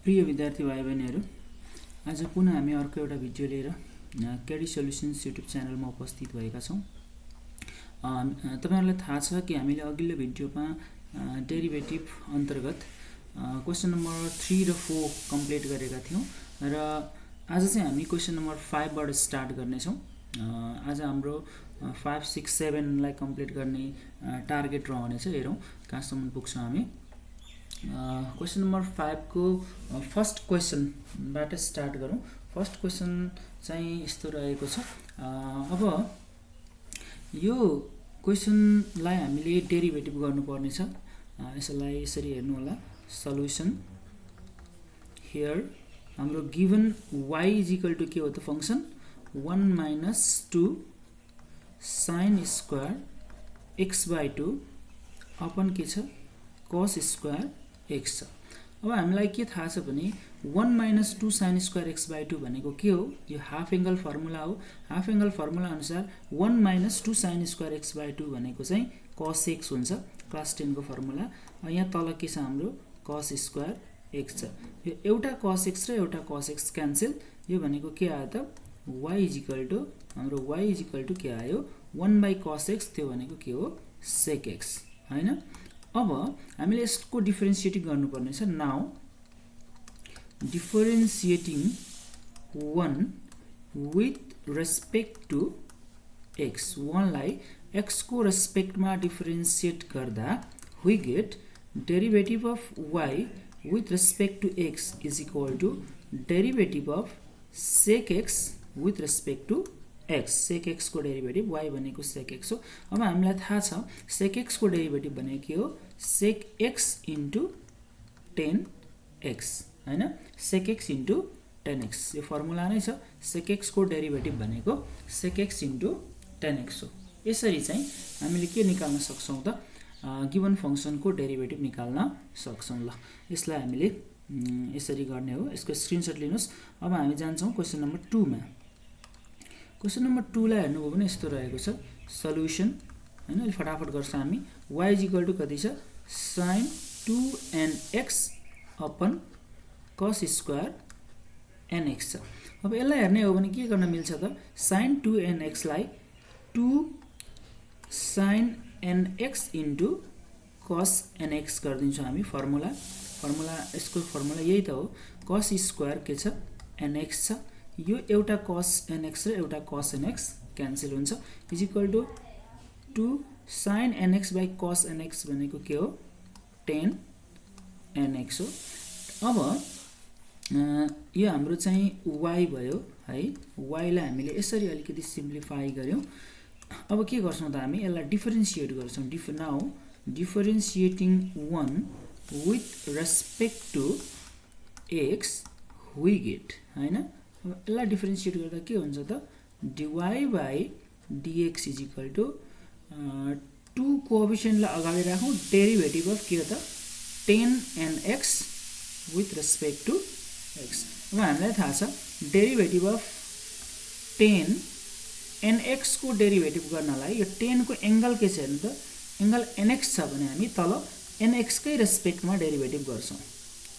प्रिय विद्यार्थी भाइ बहिनीहरू, आज पुनः हामी अर्को एउटा भिडियो लिएर केडी सोल्युसन्स युट्युब च्यानलमा उपस्थित भएका छौँ। तपाईहरुलाई थाहा छ कि हामीले अघिल्लो भिडियोमा डेरिभेटिभ अन्तर्गत क्वेशन नम्बर 3 र 4 कम्प्लिट गरेका थियौं र आज चाहिँ हामी क्वेशन नम्बर 5 बाट स्टार्ट गर्ने छौं। आज हाम्रो 5, 6, 7 लाई कम्प्लिट गर्ने टार्गेट रहनेछ। हेरौं कहाँसम्म पुग्छौं हामी। क्वेशन नम्बर 5 को फर्स्ट क्वेशन बाट स्टार्ट गरौं। फर्स्ट क्वेशन चाहिँ यस्तो रहेको छ। अब यो क्वेशनलाई हामीले डेरिभेटिभ गर्नुपर्ने छ। यसलाई यसरी हेर्नु होला। सल्युसन हियर हाम्रो गिवन y = के हो त function 1 - 2 sin square x/2 upon के छ cos स्क्वायर x छ। अब हामीलाई के थाहा छ भने 1 - 2 sin स्क्वायर x/2 भनेको के हो? यो हाफ एंगल फर्मुला हो। हाफ एंगल फर्मुला अनुसार 1 - 2 sin स्क्वायर x/2 भनेको चाहिँ cos x हुन्छ। क्लास 10 को फर्मुला। यहाँ तल के छ हाम्रो cos स्क्वायर x छ। यो एउटा cos x र एउटा cos x क्यान्सल। यो भनेको के आयो त y = हाम्रो y = के आयो 1/cos x। त्यो भनेको के हो sec x हैन। अब हामीले यसको डिफरेन्शिएटिङ गर्नुपर्ने छ। Now differentiating 1 with respect to x, 1 लाई x को रेस्पेक्टमा डिफरेन्शिएट गर्दा we get derivative of y with respect to x is equal to derivative of sec x with respect to x। sec x को derivative y भनेको sec x हो। अब हामीलाई थाहा छ sec x को डेरिभेटिभ भनेको के हो sec x into 10x हैन। sec x into 10x यो फर्मुला नै छ। sec x को डेरिभेटिभ भनेको sec x into 10x हो। यसरी चाहिँ हामीले के निकाल्न सक्छौं त गिवन फंक्सन को डेरिभेटिभ निकाल्न सक्छौं। ल यसलाई हामीले यसरी गर्ने हो। यसको स्क्रिनशट लिनुस्। अब हामी जान्छौं क्वेशन नम्बर 2 मा। क्वेशन नम्बर 2 लाई हेर्नुभयो भने यस्तो रहेको छ। सल्युसन हैन, अहिले फटाफट गर्छौं हामी। y = कति छ sin 2nx upon cos square nx छ। अब यसलाई हेर्ने हो भने के गर्न मिल्छ त sin 2nx लाई 2 sin nx into cos nx गर्दिन्छौं हामी। फर्मुला यसको फर्मुला यही त हो। cos स्क्वायर के छ nx छ। यो एउटा cos nx र एउटा cos nx क्यान्सल हुन्छ = 2 sin nx/cos nx भनेको के हो 10 nx हो। अब यो हाम्रो चाहिँ y भयो है। y लाई हामीले यसरी अलिकति सिम्प्लिफाई गर्यौं। अब के गर्छौं त हामी यसलाई डिफरेन्शिएट गर्छौं। Now differentiating 1 with respect to x we get हैन। यसलाई डिफरेन्शिएट गर्दा के हुन्छ त dy/dx = 2 कोएफिसिएन्टलाई अगाडि राखौं। डेरिभेटिभ अफ के हो त 10nx with respect to x। अब हामीलाई थाहा छ डेरिभेटिभ अफ 10nx को डेरिभेटिभ गर्नलाई यो 10 को एंगल के छ हेर्नु त एंगल nx छ भने हामी तल nx कै रेस्पेक्टमा डेरिभेटिभ गर्छौं।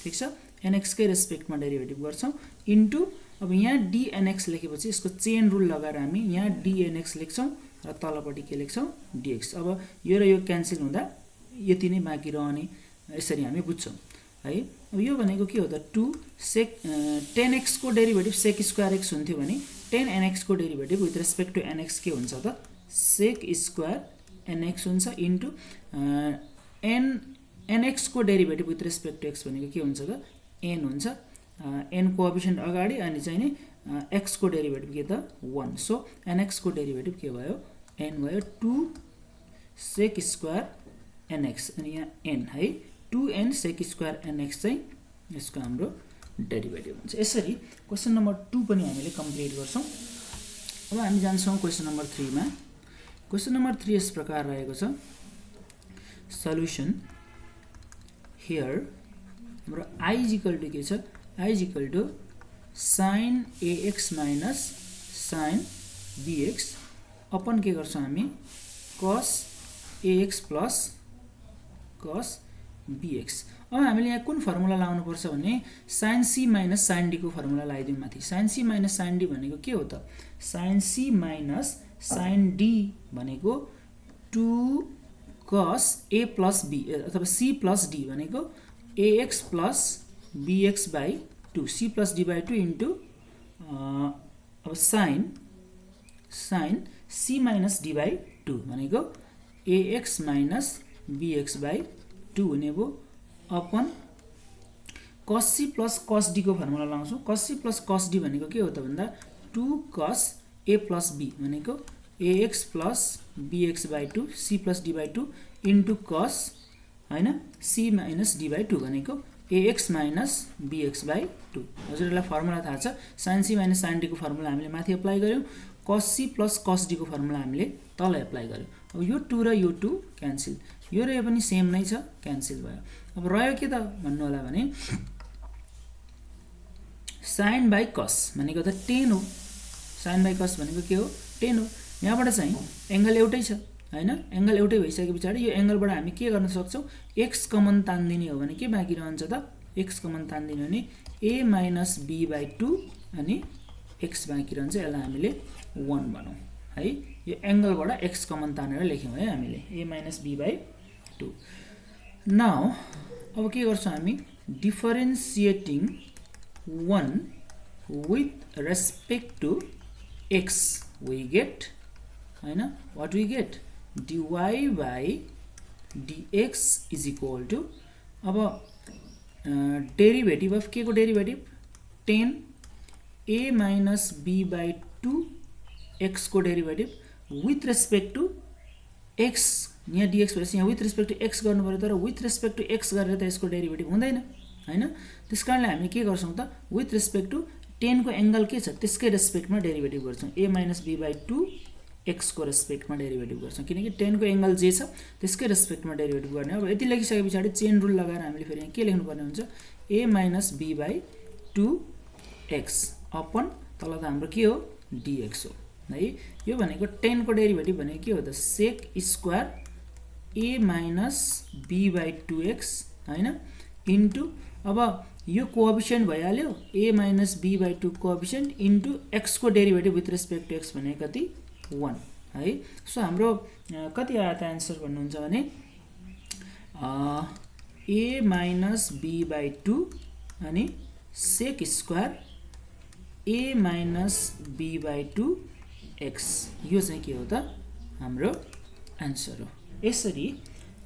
ठीक छ, nx कै रेस्पेक्टमा डेरिभेटिभ गर्छौं इन्टु अब यहाँ dnx लेखेपछि यसको चेन रुल लगाएर हामी यहाँ dnx लेख्छौं र तलपटि के लेख्छौं dx। अब यो र यो क्यान्सल हुँदा यति नै बाँकी रहने यसरी हामी बुझ्छौं है। अब यो भनेको के हो त 2 sec 10x को डेरिभेटिभ sec स्क्वायर x हुन्थ्यो भने 10nx को derivative with respect to nx के हुन्छ त sec स्क्वायर nx हुन्छ इन्टु nx को derivative with respect to x भनेको के हुन्छ त n हुन्छ। n कोएफिसिएन्ट अगाडि अनि चाहिँ नि x को डेरिभेटिभ के त 1। सो nx को डेरिभेटिभ के भयो n भयो 2 sec स्क्वायर nx अनि यहाँ n है 2n sec स्क्वायर nx चाहिँ यसको हाम्रो डेरिभेटिभ हुन्छ। यसरी क्वेशन नम्बर 2 पनि हामीले कम्प्लिट गर्छौं। अब हामी जान्छौं क्वेशन नम्बर 3 मा। क्वेशन नम्बर 3 यस प्रकार रहेको छ। सल्युसन हियर हाम्रो i = के छ i = sin ax minus sin bx upon के गर्छौं हामी cos ax plus cos bx। अब हामीले यहाँ कुन फर्मुला लाउनुपर्छ भने sin c - sin d को फर्मुला लगाइदिउँ माथि। sin c - sin d भनेको के हो त? sin c - sin d भनेको 2 cos a plus b अथवा c plus d भनेको ax plus bx by 2 c plus d by 2 into अब sin c minus d by 2 भनेको ax minus bx by 2 हुने भयो upon cos c plus cos d को formula लगाउँछौँ। cos c plus cos d भनेको के हो त भन्दा 2 cos a plus b भनेको ax plus bx by 2 c plus d by 2 into cos हैन c minus d by 2 भनेको ax minus bx by 2। हजुरहरुलाई formula थाहा छ। sin c minus sin d को फर्मुला हामीले माथि अप्लाई गर्यौं, cos c plus cos d को formula हामीले तल अप्लाई गर्यौं। अब यो 2 र यो 2 क्यान्सल, यो र यो पनि सेम नै छ, क्यान्सल भयो। अब रह्यो के त भन्नु होला भने sin by cos भनेको त tan हो। sin by cos भनेको के हो? tan हो। यहाँबाट चाहिँ एंगल एउटै छ हैन, एंगल एउटै भइसकेपछि यो एंगलबाट हामी के गर्न सक्छौं? x कमन तान्दिने हो भने के बाँकी रहन्छ त? x कमन तान्दिने हो भने a minus b by 2 अनि x बाँकी रहन्छ। यसलाई हामीले 1 भनौं है। यो एंगलबाट x कमन तानेर लेख्यौं है हामीले a minus b by 2। Now अब के गर्छौं हामी? डिफरेन्शिएटिङ 1 with respect to x we get हैन, what we get? dy by dx is equal to अब डेरिभेटिभ अफ के को derivative? tan a minus b by 2 x को derivative with respect to x। यहाँ dx भएपछि यहाँ with respect to x गर्नु पर्यो, तर with respect to x गरेर त यसको डेरिभेटिभ हुँदैन हैन। त्यसकारणले हामी के गर्छौं त? with respect to tan को एंगल के छ त्यसकै रेस्पेक्टमा डेरिभेटिभ गर्छौं। a minus b by 2 x को रेस्पेक्टमा डेरिभेटिभ गर्छौं, किनकि tan को एंगल जे छ त्यसकै रेस्पेक्टमा डेरिभेटिभ गर्ने। अब यति लेखिसकेपछि चेन रुल लगाएर हामीले फेरि यहाँ के लेख्नु पर्ने हुन्छ? a minus b by 2x upon तल त हाम्रो के हो? dx हो है। यो भनेको tan को डेरिभेटिभ भनेको के हो त? sec square a minus b by 2x हैन इन्टु अब यो कोएफिसिएन्ट भइहाल्यो a minus b by 2 coefficient into x को derivative with respect to x भनेको कति? 1 है। सो हाम्रो कति आयो त आन्सर भन्नुहुन्छ भने a minus b by 2 अनि sec square a minus b by 2 x, यो चाहिँ के हो त? हाम्रो आन्सर हो। यसरी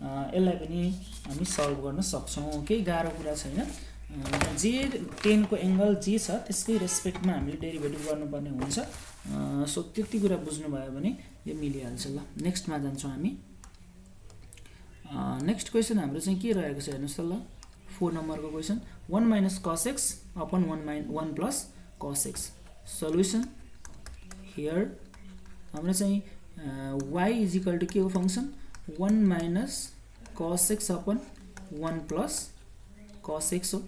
यसलाई पनि हामी सल्भ गर्न सक्छौं। केही गाह्रो कुरा छैन। जे tan को एंगल जे छ त्यसकै रेस्पेक्टमा हामीले डेरिभेटिभ गर्नुपर्ने हुन्छ। सो त्यति कुरा बुझ्नु भयो भने यो मिलिहाल्छ। ल नेक्स्टमा जान्छौं हामी। नेक्स्ट क्वेशन हाम्रो चाहिँ के रहेको छ हेर्नुस् त। ल 4 नम्बरको question 1 minus cos x upon 1 plus cos x। Solution here हाम्रो चाहिँ y is equal to के हो function? 1 minus cos x upon 1 plus cos x हो।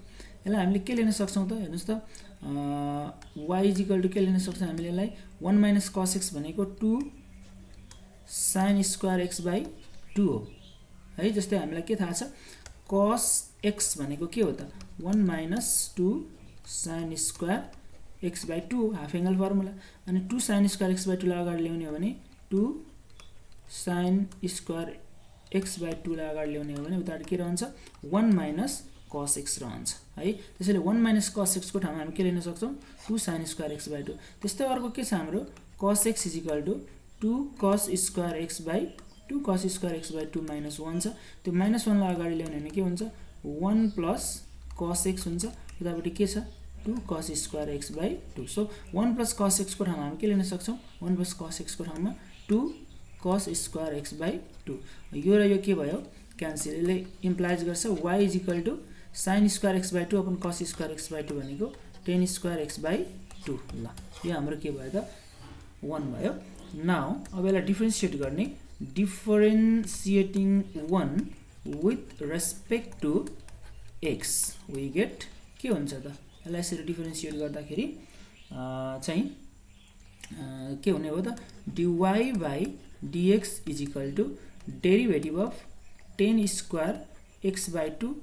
यसलाई हामीले के लेख्न सक्छौं त? हेर्नुस् त y is equal to के लेख्न सक्छौं हामीले यसलाई? 1 minus cos x भनेको 2 sin square x by 2 हो है। जस्तै हामीलाई के थाहा छ? cos x भनेको के हो त? 1 minus 2 sin square x by 2 half angle formula. अनि 2 sin square x by 2 लाई अगाडि ल्याउने हो भने 2 sin square x by 2 लाई अगाडि ल्याउने हो भने उताबाट के रहन्छ? 1 minus cos x रहन्छ है। त्यसैले 1 minus cos x को ठाउँमा हामी के लेख्न सक्छौं? 2 sin square x by 2। त्यस्तै अर्को के छ हाम्रो? cos x is equal to 2 cos square x by 2 cos square x by 2 minus 1 छ। त्यो minus 1 लाई अगाडि ल्याउने भने के हुन्छ? 1 plus cos x हुन्छ। उताबाट के छ? 2 cos square x by 2। So 1 plus cos x को ठाउँमा हामी के लेख्न सक्छौं? 1 plus cos x को ठाउँमा 2 cos square x by 2। यो र यो के भयो? क्यान्सल। यसले इम्प्लाइज गर्छ y is equal to sin square x by 2 upon cos square x by 2 भनेको tan square x by 2। ल यो हाम्रो के भयो त? 1 भयो। नाउ अब यसलाई डिफरेन्शिएट गर्ने। डिफरेन्शिएटिङ 1 with respect to x we get के हुन्छ त? यसलाई यसरी डिफरेन्शिएट गर्दाखेरि चाहिँ के हुने हो त? dy by dx is equal to derivative of tan square x by 2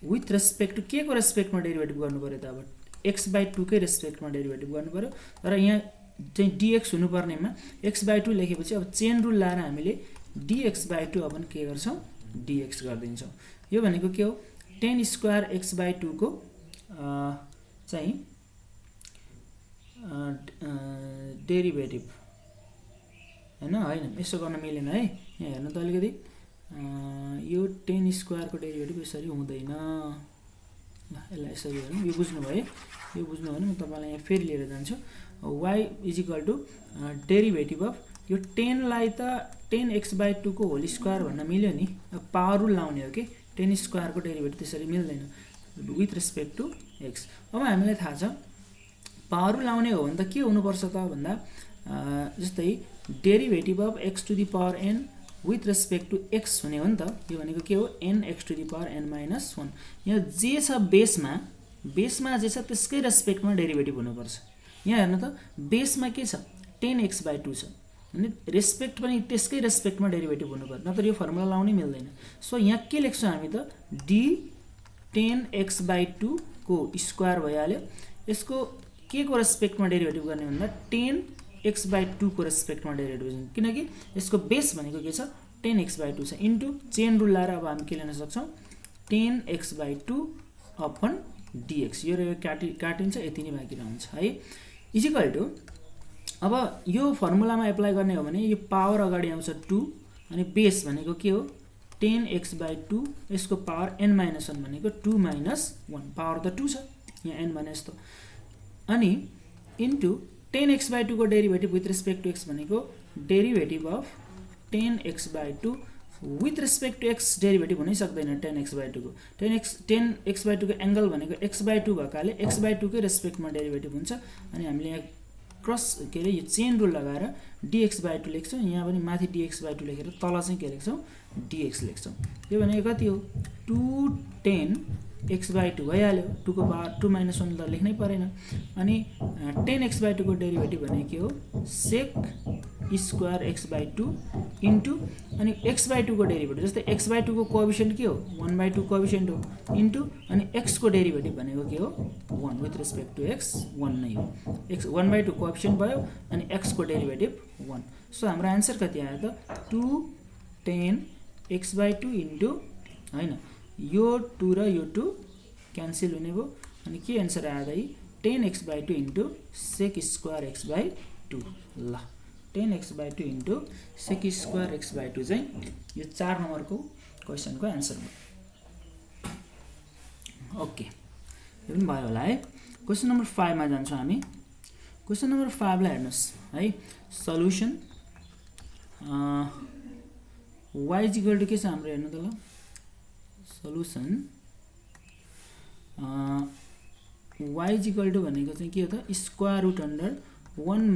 with respect to के को रेस्पेक्टमा डेरिभेटिभ गर्नु पर्यो त अब x/2 कै रेस्पेक्टमा डेरिभेटिभ गर्नु पर्यो र यहाँ चाहिँ dx हुनुपर्नेमा x/2 लेखेपछि अब चेन रुल लाएर हामीले dx/2 अपन के गर्छौं dx गर्दिन्छौं यो भनेको के हो tan स्क्वायर x/2 को चाहिँ डेरिभेटिभ हैन यसो गर्न मिलेन है यहाँ हेर्नु त अलिकति यो tan स्क्वायर को डेरिभेटिभ यसरी हुँदैन ल यसलाई यसरी हेरौँ यो बुझ्नु भयो यो बुझ्नु भने म तपाईलाई यहाँ फेरि लिएर जान्छु y = डेरिभेटिभ अफ यो 10 लाई त 10x/2 को होल स्क्वायर भन्न मिल्यो नि पावर रुल लाउने हो के 10 स्क्वायर को डेरिभेटिभ त्यसरी मिल्दैन विथ रेस्पेक्ट टु x अब हामीलाई थाहा छ पावर रुल लाउने हो भने त के हुनु पर्छ त भन्दा जस्तै derivative of x to the power n with respect to x हुने हो नि त यो भनेको के हो nx to the power n - 1 यहाँ जे छ बेसमा जे छ त्यसकै रेस्पेक्टमा डेरिभेटिभ हुनुपर्छ यहाँ हेर्नु त बेसमा के छ 10x/2 छ अनि रेस्पेक्ट पनि त्यसकै रेस्पेक्टमा डेरिभेटिभ हुनुपर्छ नत्र यो फर्मुला लाउनै मिल्दैन सो यहाँ के लेख्छौं हामी त d 10x/2 को स्क्वायर भइहाल्यो यसको के को रेस्पेक्टमा डेरिभेटिभ गर्ने भन्दा 10x/2 को रेस्पेक्टमा डेरिभेटिभ किनकि यसको बेस भनेको के छ 10x/2 छ इन्टु चेन रुल लाएर अब हामी के लेख्न सक्छौं 10x/2 अपन dx यो र यो काटिन्छ यति नै बाँकी रहन्छ है इक्वल टु अब यो फर्मुलामा एप्लाई गर्ने हो भने यो पावर अगाडि आउँछ 2 अनि बेस भनेको के हो 10x/2 यसको पावर n - 1 भनेको 2 - 1 पावर त 2 छ यहाँ n भने जस्तो अनि इन्टु 10x/2 को derivative with respect to x भनेको derivative of 10x/2 with respect to x derivative हुनै सक्दैन 10x/2 को 10x/2 को एंगल भनेको x/2 भएकाले x/2 कै रेस्पेक्टमा डेरिभेटिभ हुन्छ अनि हामीले यहाँ क्रस के रे यो चेन रुल लगाएर dx/2 लेख्छौं यहाँ पनि माथि dx/2 लेखेर तल चाहिँ के लेख्छौं dx लेख्छौं यो भनेको कति हो 210x/2 भइहाल्यो 2 को पावर 2 - 1 त लेख्नै परेन अनि 10x/2 को डेरिभेटिभ भनेको के हो sec स्क्वायर x/2 इन्टु अनि x/2 को डेरिभेटिभ जस्तै x/2 को कोएफिसिएन्ट के हो 1/2 कोएफिसिएन्ट हो इन्टु अनि x को डेरिभेटिभ भनेको के हो 1 विथ रेस्पेक्ट टु x 1 नै हो x 1/2 कोएफिसिएन्ट भयो अनि x को डेरिभेटिभ 1 सो हाम्रो आन्सर कति आयो त 210x/2 इन्टु हैन यो 2 र यो 2 क्यान्सल हुने भयो अनि के आन्सर आयो त 10x/2 into sec square x/2 ल 10x/2 into sec square x/2 चाहिँ यो 4 नम्बरको क्वेशनको आन्सर हो ओके यो पनि भयो होला है क्वेशन नम्बर 5 मा जान्छौं हामी क्वेशन नम्बर 5 लाई हेर्नुस् है सल्युसन y = के छ हाम्रो हेर्नु त ल सल्युसन y = भनेको चाहिँ के हो त square root under 1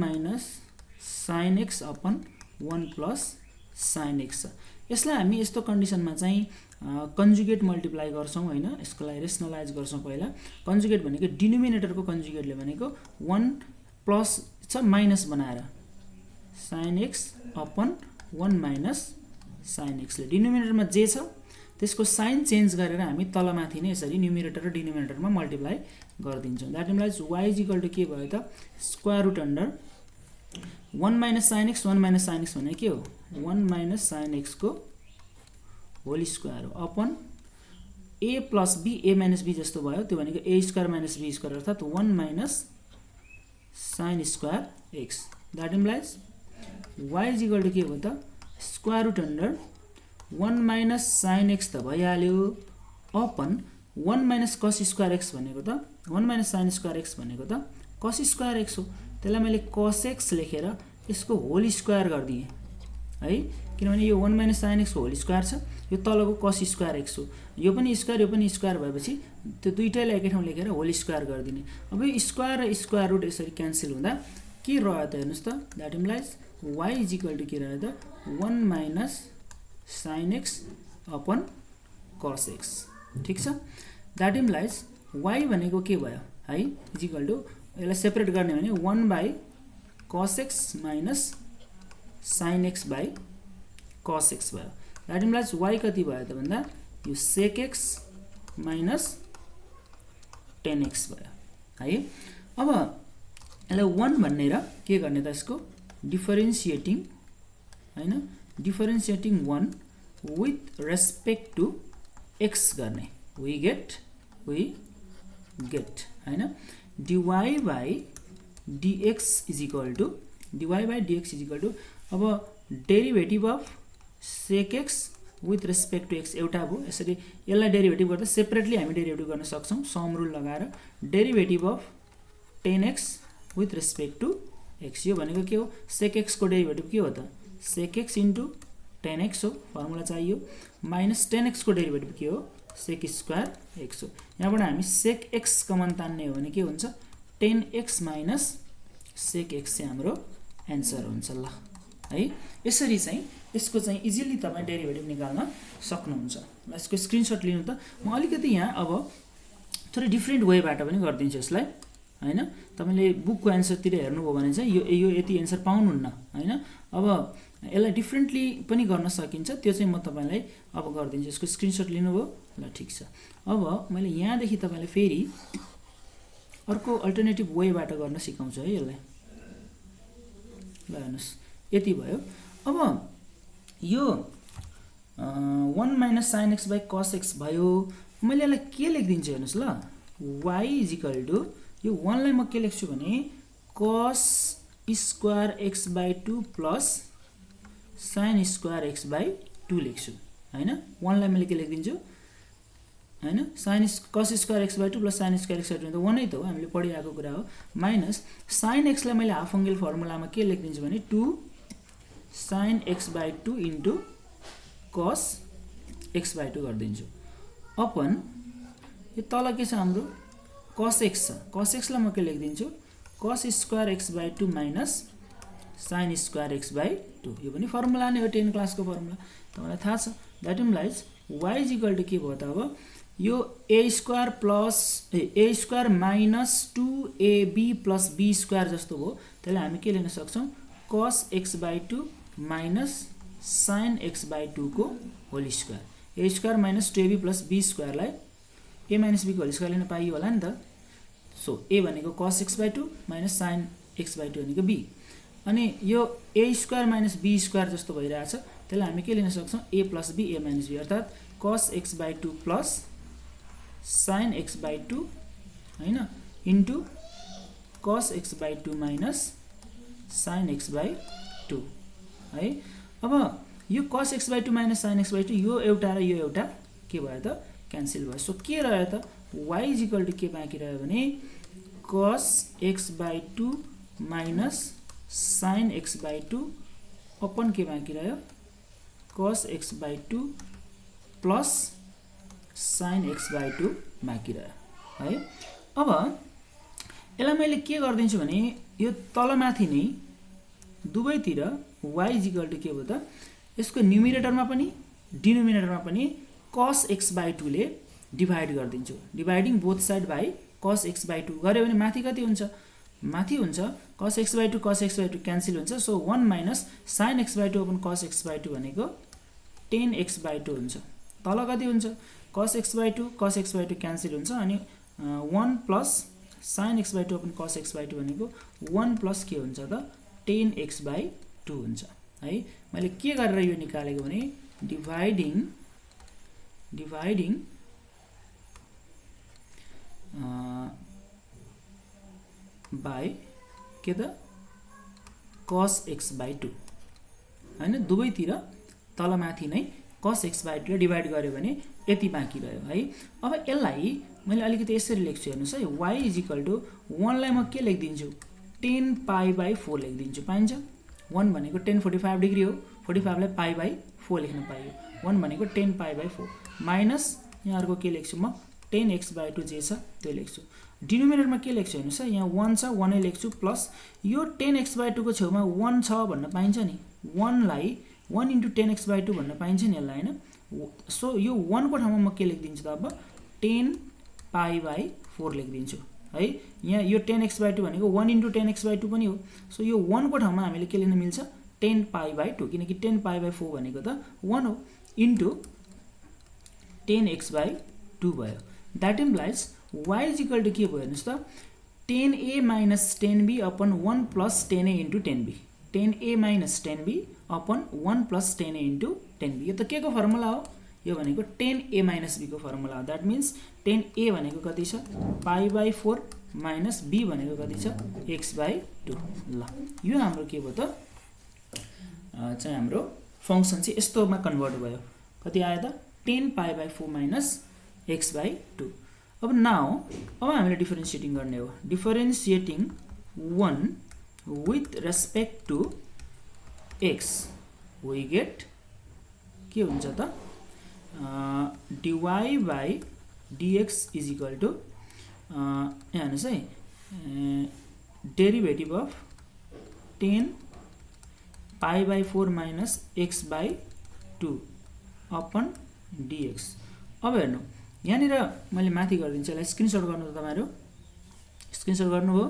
- sin x upon 1 + sin x यसलाई हामी यस्तो कन्डिसनमा चाहिँ कन्जुगेट मल्टिप्लाई गर्छौं हैन यसको लागि रेशनलाइज गर्छौं पहिला कन्जुगेट भनेको डिनोमिनेटरको कन्जुगेटले भनेको 1 प्लस छ माइनस बनाएर sin x upon 1 - sin x ले डिनोमिनेटरमा जे छ त्यसको साइन चेन्ज गरेर हामी तलमाथि नै यसरी न्युमरेटर र डिनोमिनेटरमा मल्टिप्लाई गर्दिन्छौं दैट इम्प्लाइज y = के भयो त square root under 1 - sin x 1 - sin x भने के हो 1 - sin x को होल स्क्वायर हो upon a + b a - b जस्तो भयो त्यो भनेको a² - b² अर्थात 1 - sin square x that implies y = के हो त square root under 1 - sin x त भइहाल्यो अपन 1 - cos स्क्वायर x भनेको त 1 - sin स्क्वायर x भनेको त cos स्क्वायर x हो त्यसलाई मैले cos x लेखेर यसको होल स्क्वायर गर्दिए है किनभने यो 1 - sin x को होल स्क्वायर छ यो तलको cos स्क्वायर x हो यो पनि स्क्वायर भएपछि त्यो दुईटैलाई एकै ठाउँ लेखेर होल स्क्वायर गर्दिने अब यो स्क्वायर र स्क्वायर रुट यसरी क्यान्सल हुँदा के रह्यो त हेर्नुस् त दैट इम्प्लाइज y = के रह्यो त 1 - sin x upon cos x ठीक छ दैट इम्प्लाइज y भनेको के भयो है इक्वल टु यसलाई सेपरेट गर्ने भने 1/cos x - sin x / cos x भयो दैट इम्प्लाइज y कति भयो त भन्दा यो sec x माइनस 10x भयो है। अब यसलाई 1 भनेर के गर्ने त यसको डिफरेन्शिएटिङ हैन डिफरेन्शिएटिङ 1 विथ रेस्पेक्ट टु x गर्ने we get हैन dy by dx is equal to अब derivative of sec x with respect to x एउटा हो। यसरी यसलाई डेरिभेटिभ गर्दा सेपरेटली हामी डेरिभेटिभ गर्न सक्छौं सम रुल लगाएर। Derivative of 10x with respect to x यो भनेको के हो sec x को डेरिभेटिभ के हो त sec x into 10x हो फर्मुला चाहियो माइनस 10x को डेरिभेटिभ के हो sec स्क्वायर x हो। यहाँबाट हामी sec x कमन तान्ने हो भने के हुन्छ 10x माइनस sec x चाहिँ हाम्रो एन्सर हुन्छ ल है। यसरी चाहिँ यसको चाहिँ इजिली तपाई डेरिभेटिभ निकाल्न सक्नुहुन्छ। ल यसको स्क्रिनशट लिनु त म अलिकति यहाँ अब थोरै डिफरेन्ट वेबाट पनि गर्दिन्छु यसलाई हैन। तपाईले बुकको एन्सरतिर हेर्नुभयो भने चाहिँ यो यति एन्सर पाउनुहुन्न हैन। अब यसलाई डिफरेन्टली पनि गर्न सकिन्छ त्यो चाहिँ म तपाईलाई अब गर्दिन्छु। यसको स्क्रिनशट लिनुभयो ल ठीक छ। अब मैले यहाँदेखि तपाईलाई फेरि अर्को अल्टरनेटिभ वेबाट गर्न सिकाउँछु है यसलाई। ल हेर्नुस् यति भयो। अब यो 1 minus sin x by cos x भयो। मैले यसलाई के लेख्दिन्छु हेर्नुस् ल y इज इक्वल टु यो 1 लाई म के लेख्छु भने cos square x by 2 plus sin square x by 2 लेख्छु हैन। 1 लाई मैले के लेख्दिन्छु हैन sin cos square x by 2 plus sin square x by 2 त 1 नै त हो हामीले पढिरहेको कुरा हो। माइनस sin x लाई मैले हाफ एंगल फर्मुलामा के लेख्दिन्छु भने 2 sin x by 2 into cos x by 2 गर्दिन्छु upon यो तल के छ हाम्रो cos x छ। cos x लाई म के लेख्दिन्छु cos square x by 2 minus sin square x by 2 यो पनि फर्मुला नै हो 10 क्लासको फर्मुला तपाईलाई थाहा छ। That implies y is equal to के भयो त अब यो a square plus a square minus 2ab plus b square जस्तो भयो। त्यसलाई हामी के लेख्न सक्छौं cos x by 2 minus sin x by 2 को whole square. a square minus 2ab plus b square लाई a माइनस b को होल स्क्वायर लेख्न पाइयो होला नि त। सो a भनेको cos x by 2 minus sin x by 2 भनेको b अनि यो a square minus b square जस्तो भइरहेछ त्यसलाई हामी के लेख्न सक्छौं a plus b a minus b अर्थात cos x by 2 plus sin x by 2 हैन into cos x by 2 minus sin x by 2 है। अब यो cos x by 2 minus sin x by 2 यो एउटा र यो एउटा के भयो त क्यान्सल भयो। सो के रह्यो त y इज इक्वल टु के बाँकी रह्यो भने cos x by 2 minus sin x by 2 upon के बाँकी रह्यो cos x by 2 plus sin x by 2 बाँकी रह्यो है। अब यसलाई मैले के गर्दिन्छु भने यो तलमाथि नै दुवैतिर y इज इक्वल टु के भयो त यसको न्युमिरेटरमा पनि डिनोमिनेटरमा पनि cos x by 2 ले डिभाइड गर्दिन्छु। Dividing both side by cos x by 2 गर्यो भने माथि कति हुन्छ माथि हुन्छ cos x by 2 cos x by 2 cancel हुन्छ। So 1 minus sin x by 2 upon cos x by 2 भनेको 10x by 2 हुन्छ। तल कति हुन्छ cos x by 2 cos x by 2 cancel हुन्छ अनि 1 plus sin x by 2 upon cos x by 2 भनेको 1 plus के हुन्छ त 10x by 2 हुन्छ है। मैले के गरेर यो निकालेको भने डिभाइडिङ बाइ के त cos x by 2 हैन दुवैतिर तलमाथि नै cos x by 2 ले डिभाइड गर्यो भने यति बाँकी रह्यो है। अब यसलाई मैले अलिकति यसरी लेख्छु हेर्नुस् है y इज इक्वल टु 1 लाई म के लेख्दिन्छु 10 पाई बाइ 4 लेख्दिन्छु पाइन्छ। 1 भनेको 1045 डिग्री हो 45 लाई पाई बाइ 4 लेख्न पाइयो 1 भनेको 10 पाई बाइ 4 माइनस यहाँ अर्को के लेख्छु म 10x by 2 जे छ त्यो लेख्छु। डिनोमिनेटरमा के लेख्छु हेर्नुस् है यहाँ 1 छ 1 नै लेख्छु प्लस यो 10x by 2 को छेउमा 1 छ भन्न पाइन्छ नि 1 लाई 1 into 10x by 2 भन्न पाइन्छ नि यसलाई हैन। सो यो 1 को ठाउँमा म के लेख्दिन्छु त अब 10 पाई बाइ 4 लेख्दिन्छु है। यहाँ यो 10x by 2 भनेको 1 into 10x by 2 पनि हो। सो यो 1 को ठाउँमा हामीले के लेख्न मिल्छ 10 पाई बाइ 2 किनकि 10 पाई बाइ 4 भनेको त 1 हो इन्टु 10x by 2 भयो। That implies y is equal to के भयो हेर्नुहोस् त 10a minus 10b upon 1 plus 10a into 10b 10a minus 10b upon 1 plus 10a into 10b यो त के को फर्मुला हो यो भनेको 10a माइनस b को फर्मुला हो द्याट मिन्स 10a भनेको कति छ π/4 माइनस b भनेको कति छ x/2 ल यो हाम्रो के भयो त चाहिँ हाम्रो फंक्सन चाहिँ यस्तोमा कन्भर्ट भयो कति आयो त 10π/4 माइनस x/2 अब नाउ अब हामीले डिफरेन्शिएटिङ गर्ने हो differentiating 1 with respect to x we get के हुन्छ त dy/dx इज इक्वल टु यहाँ हेर्नुहोस् है derivative of 10π/4 minus x/2 upon dx अब हेर्नु यहाँनिर मैले माथि गरिदिन्छु यसलाई स्क्रिनशट गर्नु त तपाईहरु स्क्रिनशट गर्नुभयो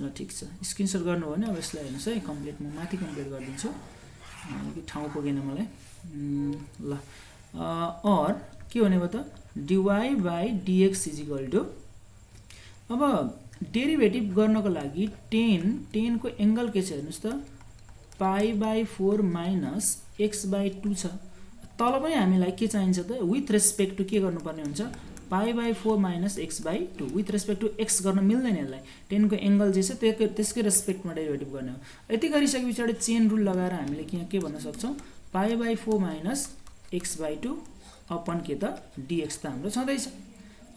ल ठीक छ स्क्रिनशट गर्नुभयो भने अब यसलाई हेर्नुस् है कम्प्लिट म माथि कम्प्लिट गरिदिन्छु कि ठाउँ पुगेन मलाई ल और के हुने भयो त dy/dx इज इक्वल टु अब डेरिभेटिभ गर्नको लागि 10 को एंगल के छ हेर्नुस् त π/4 माइनस x/2 छ तल पनि हामीलाई के चाहिन्छ त विथ रेस्पेक्ट टु के गर्नुपर्ने हुन्छ π/4 minus x/2 with respect to x गर्न मिल्दैन यसलाई 10 को एंगल जे छ त्यसकै रेस्पेक्टमा डेरिभेटिभ गर्ने हो यति गरिसकेपछि चेन रुल लगाएर हामीले यहाँ के भन्न सक्छौं π/4 माइनस x/2 अपन के त dx त हाम्रो छँदै छ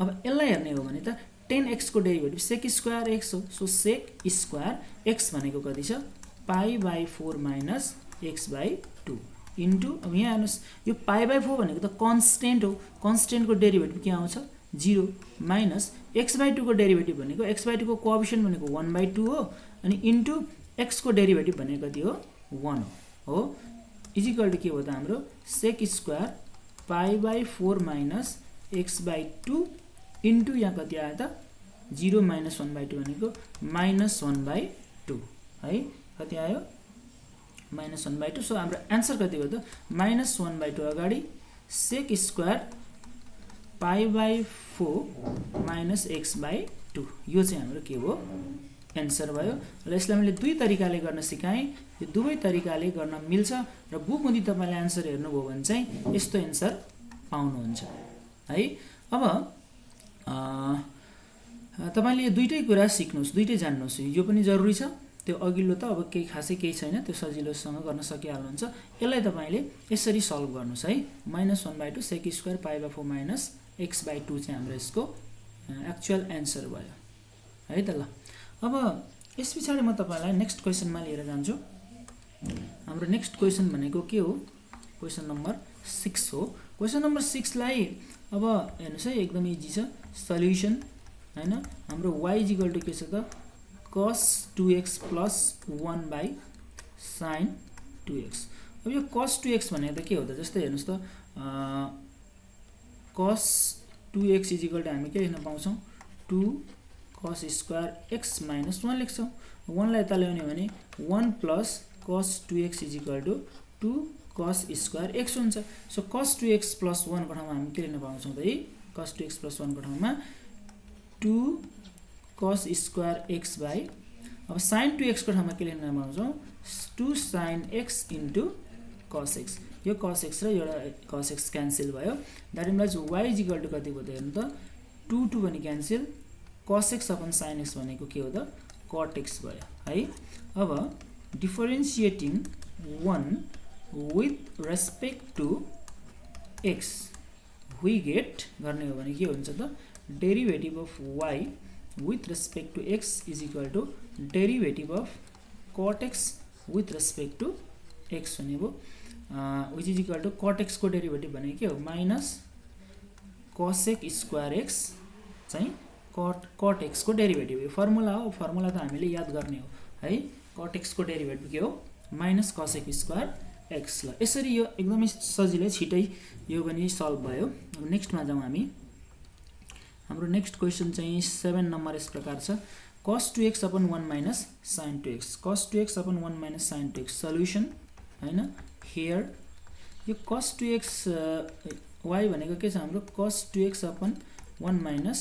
अब यसलाई हेर्ने हो भने त 10x को डेरिभेटिभ sec स्क्वायर x हो सो sec स्क्वायर x भनेको कति छ π/4 माइनस x/2 इन्टु अब यहाँ हेर्नुस् यो π/4 भनेको त कन्स्टेन्ट हो कन्स्टेन्ट को डेरिभेटिभ के आउँछ 0 माइनस x/2 को डेरिभेटिभ भनेको x/2 को कोएफिसिएन्ट भनेको 1/2 हो अनि इन्टु x को डेरिभेटिभ भनेको कति हो 1 हो इज इक्वल टु के हो त हाम्रो sec square π/4 minus x/2 into यहाँ कति आयो त 0 माइनस 1/2 भनेको माइनस 1/2 है कति आयो माइनस 1/2 सो हाम्रो आन्सर कति हो त माइनस 1/2 अगाडि sec स्क्वायर π/4 माइनस x/2 यो चाहिँ हाम्रो के हो आन्सर भयो र यसलाई मैले दुई तरिकाले गर्न सिकाएँ यो दुवै तरिकाले गर्न मिल्छ र बुकमुनि तपाईले आन्सर हेर्नुभयो भने चाहिँ यस्तो आन्सर पाउनुहुन्छ है अब तपाईले दुईटै कुरा सिक्नुस् दुईटै जान्नुस् यो पनि जरुरी छ त्यो अघिल्लो त अब केही खासै केही छैन त्यो सजिलोसँग गर्न सकिहाल्नुहुन्छ यसलाई तपाईले यसरी सल्भ गर्नुस् है minus 1/2 sec square π/4 minus x/2 चाहिँ हाम्रो यसको एक्चुअल आन्सर भयो है त ल अब यस पछाडी म तपाईलाई नेक्स्ट क्वेशनमा लिएर जान्छु हाम्रो नेक्स्ट क्वेशन भनेको के हो क्वेशन नम्बर 6 हो क्वेशन नम्बर 6 लाई अब हेर्नुस् है एकदम इजी छ सल्युसन हैन हाम्रो y = के छ त cos 2x plus 1 by sin 2x अब यो cos 2x भनेको त के हो त जस्तै हेर्नुस् त cos 2x = हामी के लेख्न पाउँछौं 2 cos स्क्वायर x minus 1 लेख्छौं 1 लाई यता ल्याउने भने 1 plus cos 2x = 2 cos square x हुन्छ सो cos 2x plus 1 को ठाउँमा हामी के लेख्न पाउँछौं त cos 2x plus 1 को ठाउँमा 2 cos स्क्वायर x by अब sin 2x को ठाउँमा के लेख्न पाउँछौं 2 sin x into cos x यो cos x र एउटा cos x क्यान्सल भयो दैट इम्प्लाइज y = कति भयो त हेर्नु त 2 2 पनि cancel cos x upon sin x भनेको के हो त cot x भयो है अब डिफरेन्शिएटिङ 1 with respect to x we get गर्ने हो भने के हुन्छ त derivative of y with respect to x is equal to derivative of cot x with respect to x हुने भयो which is equal to cot x को डेरिभेटिभ भनेको के हो माइनस cosec स्क्वायर x चाहिँ cot x को derivative यो formula हो फर्मुला त हामीले याद गर्ने हो है cot x को डेरिभेटिभ के हो माइनस cosec स्क्वायर x ल यसरी यो एकदमै सजिलै छिटै यो पनि सल्भ भयो अब नेक्स्टमा जाउँ हामी हाम्रो नेक्स्ट क्वेशन चाहिँ 7 नम्बर यस प्रकार छ cos 2x upon 1 minus sin 2x cos 2x upon 1 minus sin 2x solution हैन हियर यो cos 2x y भनेको के छ हाम्रो cos 2x upon 1 minus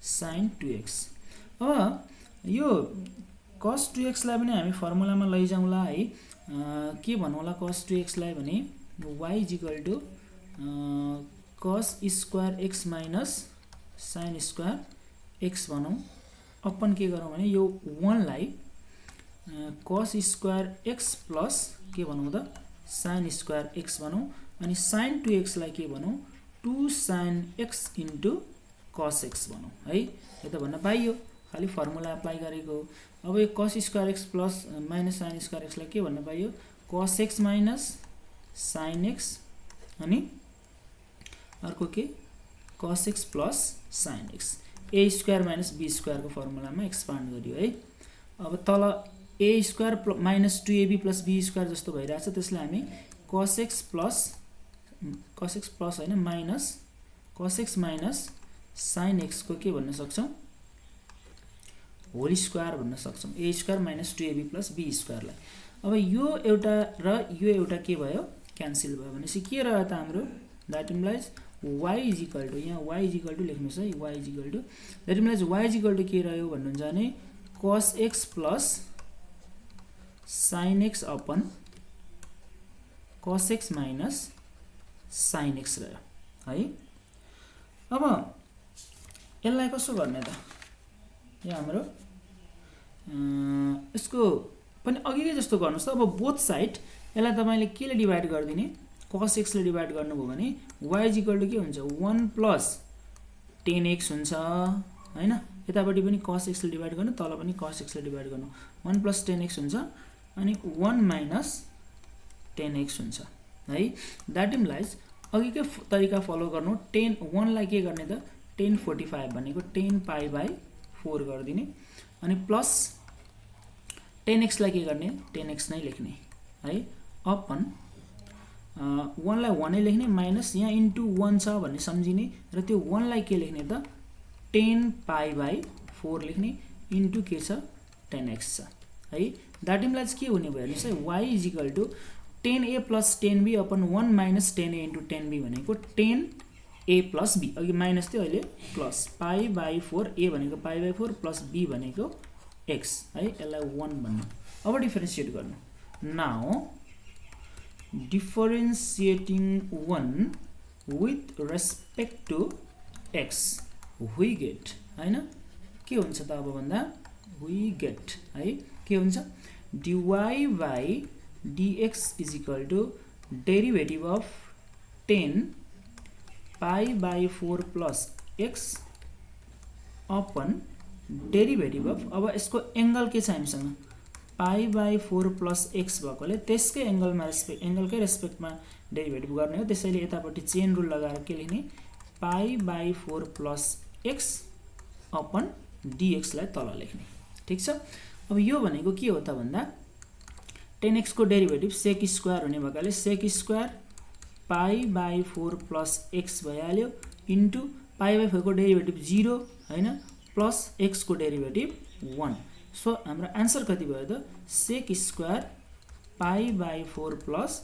sin 2x। अब यो cos 2x लाई पनि हामी फर्मुलामा लैजाउँला है। के भन्नुला cos 2x लाई भने y = cos square x minus sin square x भनौं। अपन के गरौँ भने यो 1 लाई cos स्क्वायर x प्लस के भनौँ त sin स्क्वायर x भनौँ। अनि sin 2x लाई के भनौँ 2 sin x into cos x भनौँ है। यो त भन्न पाइयो, खाली फर्मुला अप्लाई गरेको हो। अब यो cos square x plus minus sin square x लाई के भन्न पाइयो cos x minus sin x अनि अर्को के cos x plus sin x a square minus b square को फर्मुलामा एक्सपान्ड गरियो है। अब तल a square minus 2ab plus b square जस्तो भइरहेछ, त्यसलाई हामी cos x प्लस हैन minus cos x minus sin x को के भन्न सक्छौं होल स्क्वायर भन्न सक्छौं a square minus 2ab plus b square लाई। अब यो एउटा र यो एउटा के भयो क्यान्सल भयो भनेपछि के रह्यो त हाम्रो दैट इम्प्लाइज y = यहाँ y = लेख्नुस् है y = दैट इम्प्लाइज y = के रह्यो भन्नुहुन्छ भने cos x plus sin x upon cos x minus sin x रह्यो है। अब यसलाई कसो गर्ने त यहाँ हाम्रो यसको पनि अघिकै जस्तो गर्नुस् त। अब बोथ साइड यसलाई तपाईले केले डिभाइड गर्दिने cos x ले डिभाइड गर्नुभयो भने y = के हुन्छ 1 प्लस 10x हुन्छ हैन। यतापटि पनि cos x ले डिभाइड गर्नु, तल पनि cos x ले डिभाइड गर्नु, 1 प्लस 10x हुन्छ अनि 1 माइनस 10x हुन्छ है। दैट इम्प्लाइज अघिकै तरिका फलो गर्नु। 1 लाई के गर्ने त 1045 भनेको 10 पाई बाइ 4 गर्दिने अनि प्लस 10x लाई के गर्ने 10x नै लेख्ने है। अपन 1 लाई 1 नै लेख्ने माइनस यहाँ इन्टु 1 छ भन्ने सम्झिने र त्यो 1 लाई के लेख्ने त 10 पाई बाइ 4 लेख्ने इन्टु के छ 10x छ है। दैट इम्प्लाइज के हुने भयो भने y = 10a plus 10b upon 1 minus 10a into 10b भनेको 10a प्लस b, अघि माइनस थियो अहिले प्लस पाई बाइ 4 a भनेको पाई बाइ 4 प्लस b भनेको x है। यसलाई 1 भन्नु। अब डिफरेन्शिएट गर्नु। Now differentiating 1 with respect to x we get हैन के हुन्छ त अब भन्दा वी गेट है के हुन्छ dy by dx = derivative of 10 pi by 4 plus x upon derivative of अब यसको एंगल के छ हामीसँग पाई बाइ 4 प्लस x भएकोले त्यसकै एंगलकै रेस्पेक्टमा डेरिभेटिभ गर्ने हो। त्यसैले यतापटि चेन रुल लगाएर के लेख्ने pi by 4 plus x upon dx लाई तल लेख्ने। ठीक छ। अब यो भनेको के हो त भन्दा 10x को डेरिभेटिभ sec स्क्वायर हुने भएकाले sec square pi by 4 plus x भइहाल्यो इन्टु पाई बाइ 4 को डेरिभेटिभ 0 हैन प्लस x को डेरिभेटिभ 1। सो हाम्रो आन्सर कति भयो त sec square pi by 4 plus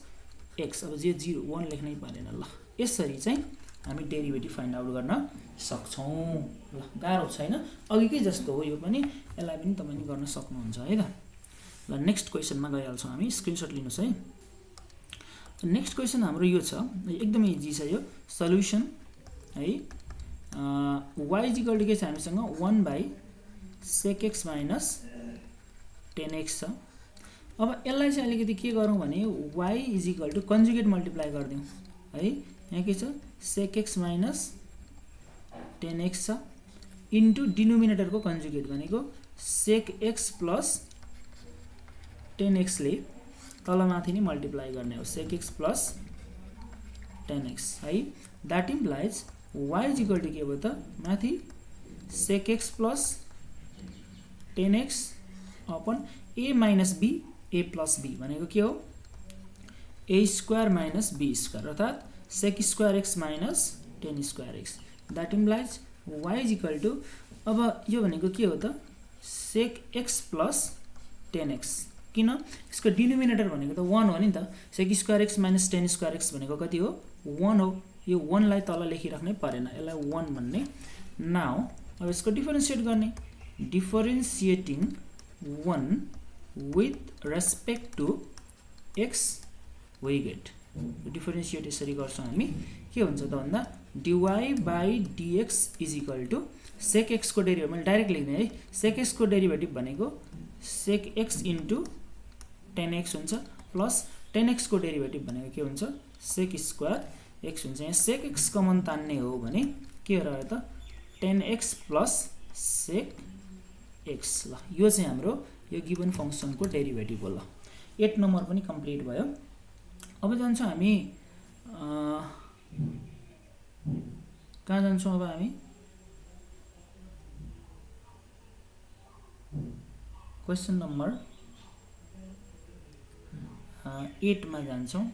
x। अब जे 0 1 लेख्नै परेन। ल यसरी चाहिँ हामी डेरिभेटिभ फाइन्ड आउट गर्न सक्छौं। ल गाह्रो छैन, अघिकै जस्तो हो यो पनि, यसलाई पनि तपाईले गर्न सक्नुहुन्छ है त। ल नेक्स्ट क्वेशनमा गइहाल्छौं हामी। स्क्रिनशट लिनुस् है। नेक्स्ट क्वेशन हाम्रो यो छ, एकदमै इजी छ यो सल्युसन है। y = के छ हामीसँग 1 by sec x minus 10x छ। अब यसलाई चाहिँ अलिकति के गरौँ भने y = कन्जुगेट मल्टिप्लाई गर्दियौं है। यहाँ के छ sec x माइनस 10x छ इन्टु डिनोमिनेटरको कन्जुगेट भनेको sec x प्लस 10x ले तलमाथि नै मल्टिप्लाई गर्ने हो sec x प्लस 10x है। दैट इम्प्लाइज y = के हो त माथि sec x plus 10x upon a minus b a plus b भनेको के हो a square minus b square अर्थात sec square x minus 10 square x। That implies y = अब यो भनेको के हो त sec x प्लस 10x किन यसको डिनोमिनेटर भनेको त 1 हो नि त। sec square x minus 10 square x भनेको कति हो 1 हो। यो 1 लाई तल लेखिराख्नै परेन, यसलाई 1 भन्ने नाउ अब यसको डिफरेन्सिएट गर्ने differentiating 1 with respect to x we get differentiate यसरी गर्छौं हामी के हुन्छ त भन्दा dy by dx is equal to sec x को डेरिभेटिभ मैले डाइरेक्ट लेख्ने है sec x को डेरिभेटिभ भनेको sec x into tan x हुन्छ प्लस tan x को डेरिभेटिभ भनेको के हुन्छ sec स्क्वायर x हुन्छ यहाँ sec x कमन तान्ने हो भने के रह्यो त tan x plus sec x ल यो चाहिँ हाम्रो यो गिवन फंक्सनको डेरिभेटिभ हो ल 8 नम्बर पनि कम्प्लिट भयो अब जान्छौं हामी कहाँ जान्छौं अब हामी क्वेशन नम्बर 8 मा जान्छौं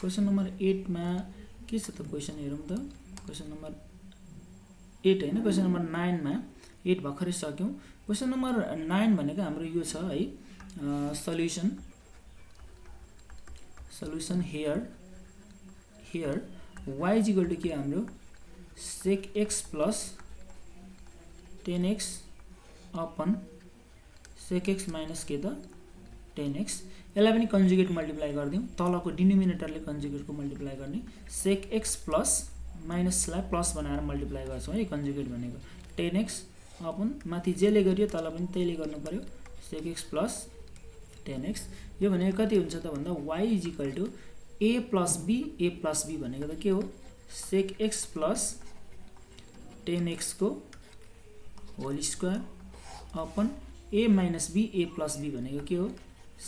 क्वेशन नम्बर 8 मा के छ त क्वेशन हेरौं त क्वेशन नम्बर 8 हैन क्वेशन नम्बर 9 मा 8 भर्खरै सक्यौं क्वेशन नम्बर 9 भनेको हाम्रो यो छ है solution here y is equal to के हाम्रो sec x plus tan x upon sec x minus के त tan x यसलाई पनि कन्जुगेट मल्टिप्लाई गर्दियौ तलको डिनोमिनेटरले कन्जुगेटको मल्टिप्लाई गर्ने sec x plus minus लाई प्लस बनाएर मल्टिप्लाई गर्छौं है कन्जुगेट भनेको tan x upon माथि जेले गरियो तल पनि त्यहीले गर्नु पर्यो sec x plus tan x यो भनेको कति हुन्छ त भन्दा y is equal to a plus b भनेको त के हो sec x plus tan x को whole square upon a minus b a plus b भनेको के हो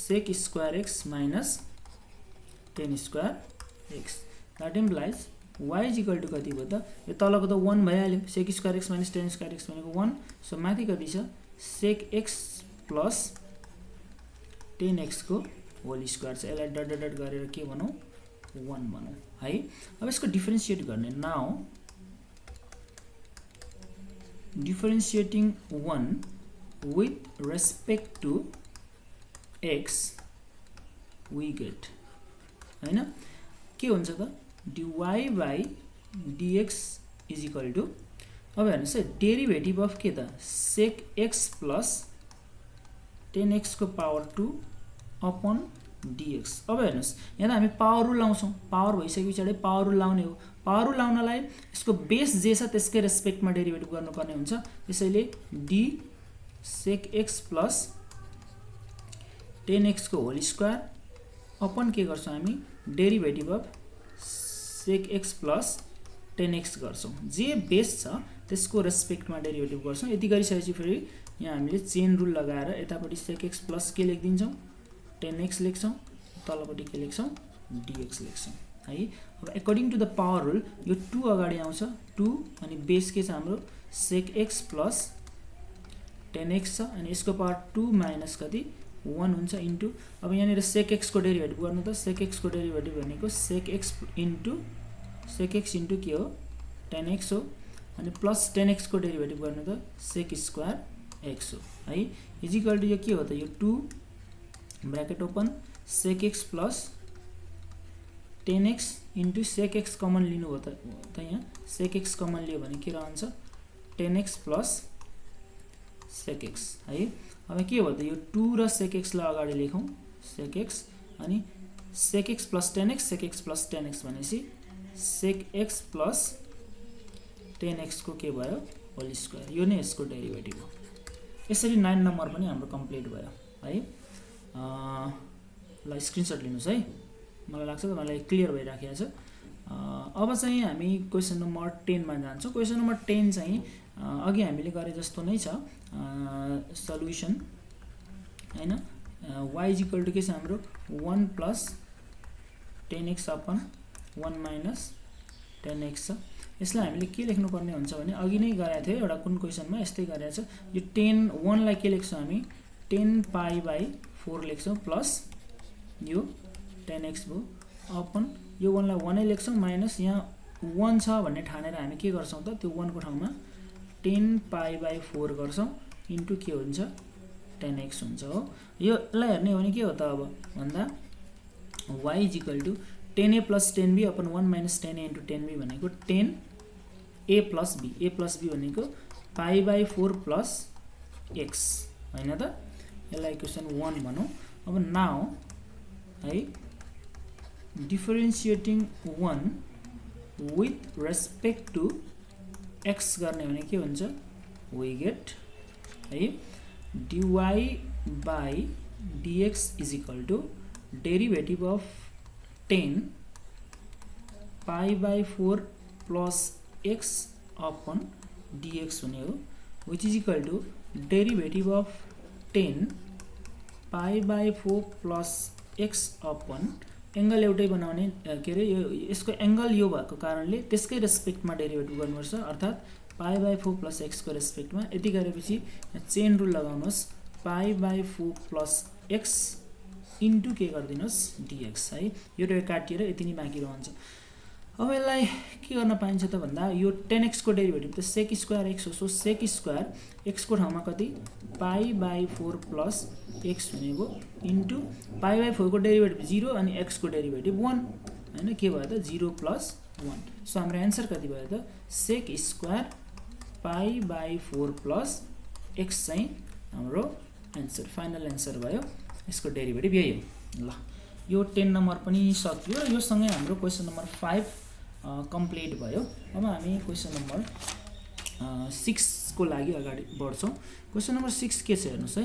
sec square x minus tan square x that implies y is equal to कति भयो त यो तलको त 1 भइहाल्यो sec square x minus tan square x भनेको 1 सो माथि कति छ sec x plus tan x को होल स्क्वायर छ यसलाई डट डट गरेर के बनाऊ 1 बनाऊ है अब यसको डिफरेन्शिएट गर्ने now differentiating 1 with respect to x we get हैन के हुन्छ त dy by dx is equal to अब हेर्नुस् है डेरिभेटिभ अफ के त sec x plus tan x को पावर 2 अपन dx अब हेर्नुस् यहाँ हामी पावर रुल लाउँछौं पावर भइसकेपछि पावर रुल लाउने हो पावर रुल लाउनलाई यसको बेस जे छ त्यसकै रेस्पेक्टमा डेरिभेटिभ गर्नुपर्ने हुन्छ त्यसैले d sec x plus tan x को होल स्क्वायर अपन के गर्छौं हामी derivative of sec x plus tan x गर्छौं जे बेस छ त्यसको रेस्पेक्टमा डेरिभेटिभ गर्छौं यति गरिसकेपछि फेरि यहाँ हामीले चेन रुल लगाएर यतापटि sec x प्लस के लेख्दिन्छौं tan x लेख्छौं तलपटि के लेख्छौं dx लेख्छौं है अब according to the power rule यो 2 अगाडि आउँछ 2 अनि बेस के छ हाम्रो sec x plus tan x छ अनि यसको पावर 2 माइनस कति 1 हुन्छ इन्टु अब यहाँ निर sec x को डेरिभेटिभ गर्नु त sec x को डेरिभेटिभ भनेको sec x इन्टु के हो tan x हो अनि प्लस tan x को डेरिभेटिभ गर्नु त sec स्क्वायर x हो है इज इक्वल टु यो के हो त यो 2 bracket open sec x plus tan x into sec x common लिनु हो त यहाँ sec x कमन लियो भने के रहन्छ tan x plus sec x है अब के हो त यो 2 र sec x लाई अगाडि लेखौं sec x अनि sec x plus tan x sec x plus tan x भनेपछि sec x plus tan x को के भयो होल स्क्वायर यो नै यसको डेरिभेटिभ हो यसरी 9 नम्बर पनि हाम्रो कम्प्लिट भयो है ल स्क्रिनशट लिनुस् है मलाई लाग्छ तपाईलाई क्लियर भइराखेको छ अब चाहिँ हामी क्वेशन नम्बर 10 मा जान्छौं क्वेशन नम्बर 10 चाहिँ अघि हामीले गरे जस्तो नै छ सल्युसन हैन y is equal to के छ हाम्रो 1 plus tan x upon 1 minus tan x छ यसलाई हामीले के लेख्नु पर्ने हुन्छ भने अघि नै गराएको थियो एउटा कुन क्वेशनमा यस्तै गरेको छ यो 10 1 लाई के लेख्छौं हामी 10 pi by 4 लेख्छौं प्लस यो tan x भो अपन यो 1 लाई 1 नै लेख्छौं माइनस यहाँ 1 छ भन्ने ठानेर हामी के गर्छौं त त्यो 1 को ठाउँमा 10 pi by 4 गर्छौं इन्टु के हुन्छ tan x हुन्छ हो यो लाई हेर्ने हो भने के हो त अब भन्दा y is equal to 10a plus 10b upon 1 minus 10a into 10b भनेको 10 ए प्लस बी भनेको π/4 प्लस एक्स हैन त, यसलाई इक्वेसन 1 भनौं। अब नाउ है डिफरेन्शिएटिङ 1 विथ रेस्पेक्ट टु एक्स गर्ने भने के हुन्छ, वी गेट है dy by dx is equal to derivative of 10 π/4 plus x upon dx हुने हो, which is equal to derivative of 10 π/4 plus x upon angle एउटै बनाउने के रे यसको एंगल यो भएको कारणले त्यसकै रेस्पेक्टमा डेरिभेटिभ गर्नुपर्छ, अर्थात π/4 plus x को रेस्पेक्टमा। यति गरेपछि चेन रुल लगाउनुहोस्, π/4 plus x इन्टु के गरिदिनुहोस् dx है, यो टर्म काटिएर यति नै बाँकी रहन्छ। अब यसलाई के गर्न पाइन्छ त भन्दा यो 10x को डेरिभेटिभ त sec स्क्वायर x हो, सो sec स्क्वायर x को ठाउँमा कति π/4 plus x हुने भो इन्टु π/4 को डेरिभेटिभ 0 अनि x को डेरिभेटिभ 1 हैन, के भयो त 0 plus 1। सो हाम्रो आन्सर कति भयो त sec स्क्वायर π/4 plus x चाहिँ हाम्रो आन्सर, फाइनल आन्सर भयो। यसको डेरिभेटिभ यही हो। ल यो 10 नम्बर पनि सक्यो र यो सँगै हाम्रो क्वेशन नम्बर 5 कम्प्लिट भयो। अब हामी क्वेशन नम्बर 6 को लागि अगाडि बढ्छौं। क्वेशन नम्बर 6 के छ हेर्नुस् है।